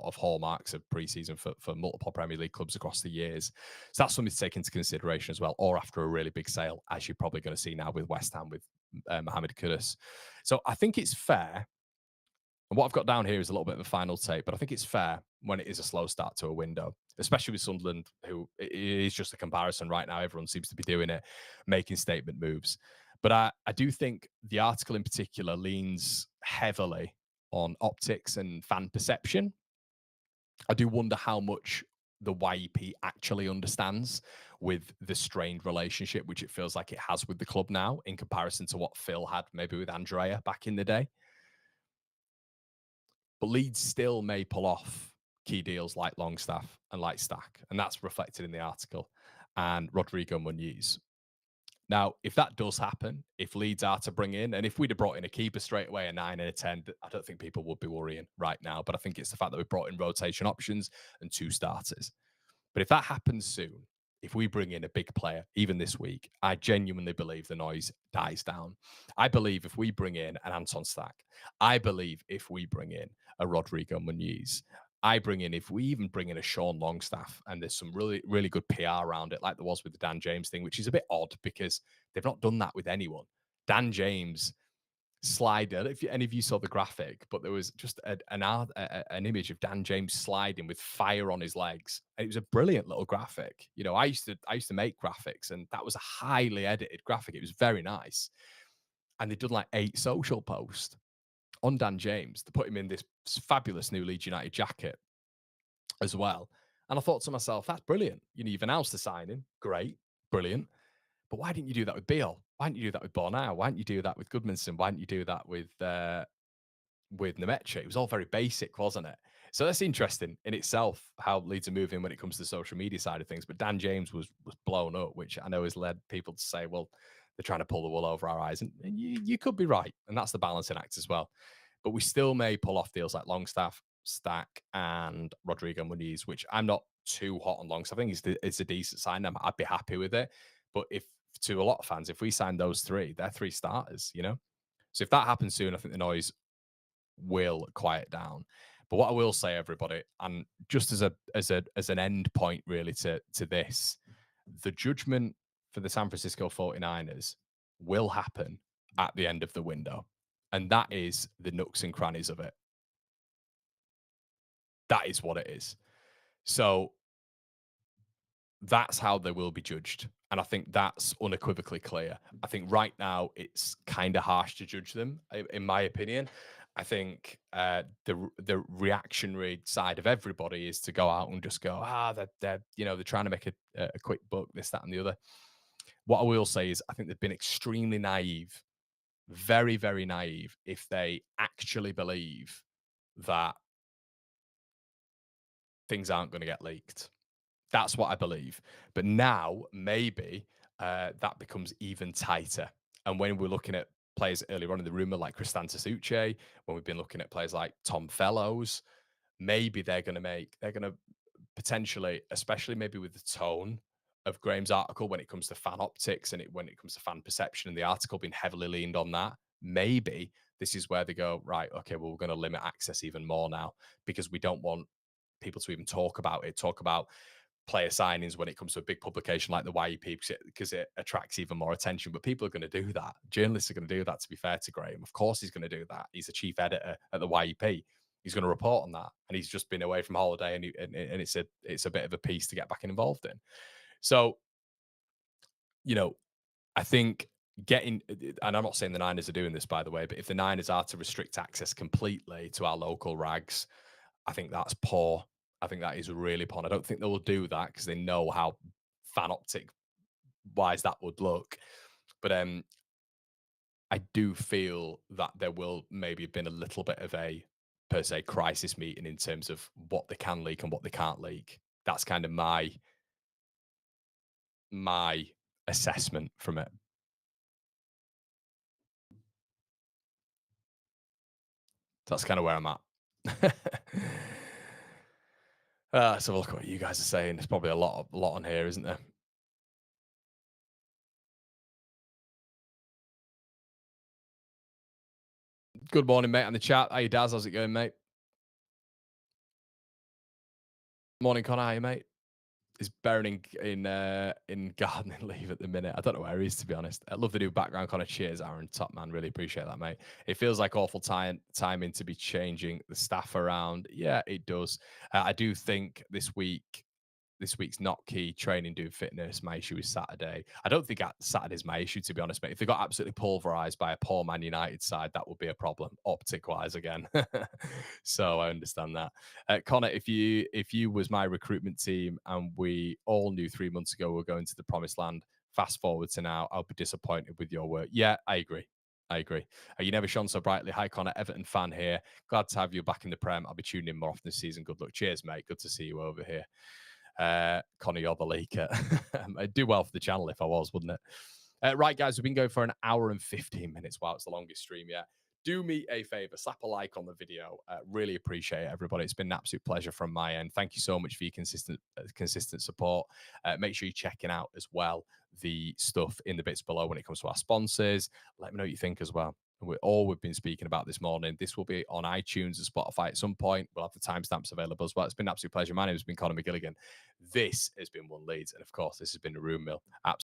of hallmarks of preseason for multiple Premier League clubs across the years. So that's something to take into consideration as well, or after a really big sale, as you're probably going to see now with West Ham with Mohamed Kudus. So I think it's fair. And what I've got down here is a little bit of a final take, but I think it's fair when it is a slow start to a window, especially with Sunderland, who it is just a comparison right now. Everyone seems to be doing it, making statement moves. But I do think the article in particular leans heavily on optics and fan perception. I do wonder how much the YEP actually understands with the strained relationship, which it feels like it has with the club now, in comparison to what Phil had maybe with Andrea back in the day. But Leeds still may pull off key deals like Longstaff and like Stack, and that's reflected in the article, and Rodrigo Muniz. Now, if that does happen, if Leeds are to bring in, and if we'd have brought in a keeper straight away, a 9 and a 10, I don't think people would be worrying right now. But I think it's the fact that we brought in rotation options and 2 starters. But if that happens soon, if we bring in a big player, even this week, I genuinely believe the noise dies down. I believe if we bring in an Anton Stack, I believe if we bring in a Rodrigo Muniz, if we even bring in a Sean Longstaff, and there's some really, really good PR around it, like there was with the Dan James thing, which is a bit odd because they've not done that with anyone. Dan James slided. If any of you saw the graphic, but there was just an image of Dan James sliding with fire on his legs. And it was a brilliant little graphic. You know, I used to make graphics, and that was a highly edited graphic. It was very nice, and they'd done like 8 social posts on Dan James to put him in this fabulous new Leeds United jacket as well. And I thought to myself, that's brilliant. You know, you've announced the signing, great, brilliant. But why didn't you do that with Beale? Why didn't you do that with Bornau? Why didn't you do that with Goodmanson? Why didn't you do that with Nemecha? It was all very basic, wasn't it? So that's interesting in itself how Leeds are moving when it comes to the social media side of things. But Dan James was blown up, which I know has led people to say, well, they're trying to pull the wool over our eyes. And you could be right. And that's the balancing act as well. But we still may pull off deals like Longstaff, Stack, and Rodrigo Muniz, which I'm not too hot on Longstaff. I think it's a decent sign. I'd be happy with it. But if to a lot of fans, if we sign those 3, they're 3 starters, you know? So if that happens soon, I think the noise will quiet down. But what I will say, everybody, and just as an end point really to this, the judgment for the San Francisco 49ers will happen at the end of the window. And that is the nooks and crannies of it. That is what it is. So that's how they will be judged. And I think that's unequivocally clear. I think right now it's kind of harsh to judge them, in my opinion. I think the reactionary side of everybody is to go out and just go, they're trying to make a quick buck, this, that, and the other. What I will say is I think they've been extremely naive, very, very naive, if they actually believe that things aren't going to get leaked. That's what I believe. But now maybe that becomes even tighter. And when we're looking at players earlier on in the rumor like Christantus Uche, when we've been looking at players like Tom Fellows, maybe they're going to potentially, especially maybe with the tone of Graham's article when it comes to fan optics and when it comes to fan perception and the article being heavily leaned on that, maybe this is where they go, right, okay, well, we're going to limit access even more now because we don't want people to even talk about player signings when it comes to a big publication like the YEP because it attracts even more attention. But people are going to do that. Journalists are going to do that, to be fair to Graham. Of course he's going to do that. He's the chief editor at the YEP. He's going to report on that. And he's just been away from holiday and it's a bit of a piece to get back involved in. So, you know, I think and I'm not saying the Niners are doing this, by the way, but if the Niners are to restrict access completely to our local rags, I think that's poor. I think that is really poor. I don't think they will do that because they know how fan optic wise that would look. But I do feel that there will maybe have been a little bit of a per se crisis meeting in terms of what they can leak and what they can't leak. That's kind of my assessment from it. That's kind of where I'm at. So look what you guys are saying. There's probably a lot on here, isn't there? Good morning, mate, on the chat. How you, Daz? How's it going, mate? Morning, Connor. How you, mate? He's bearing in gardening leave at the minute. I don't know where he is, to be honest. I love the new background, Connor. Cheers, Aaron. Top man. Really appreciate that, mate. It feels like awful timing to be changing the staff around. Yeah, it does. I do think this week's not key training, doing fitness. My issue is Saturday. I don't think Saturday's my issue, to be honest, mate. If they got absolutely pulverized by a poor Man United side, that would be a problem, optic wise again. So I understand that. Connor, if you was my recruitment team and we all knew 3 months ago we were going to the promised land, fast forward to now, I'll be disappointed with your work. Yeah, I agree. You never shone so brightly. Hi, Connor, Everton fan here. Glad to have you back in the Prem. I'll be tuning in more often this season. Good luck. Cheers, mate. Good to see you over here. Connor, you're the leaker. I'd do well for the channel if I was, wouldn't it? Right, guys, we've been going for an hour and 15 minutes. Wow, it's the longest stream yet. do me a favor, slap a like on the video. Really appreciate it, everybody. It's been an absolute pleasure from my end. Thank you so much for your consistent support. Make sure you're checking out as well the stuff in the bits below when it comes to our sponsors. Let me know what you think as well. All we've been speaking about this morning. This will be on iTunes and Spotify at some point. We'll have the timestamps available as well. It's been an absolute pleasure. My name has been Conor McGilligan. This has been One Leeds. And of course, this has been the Room Mill.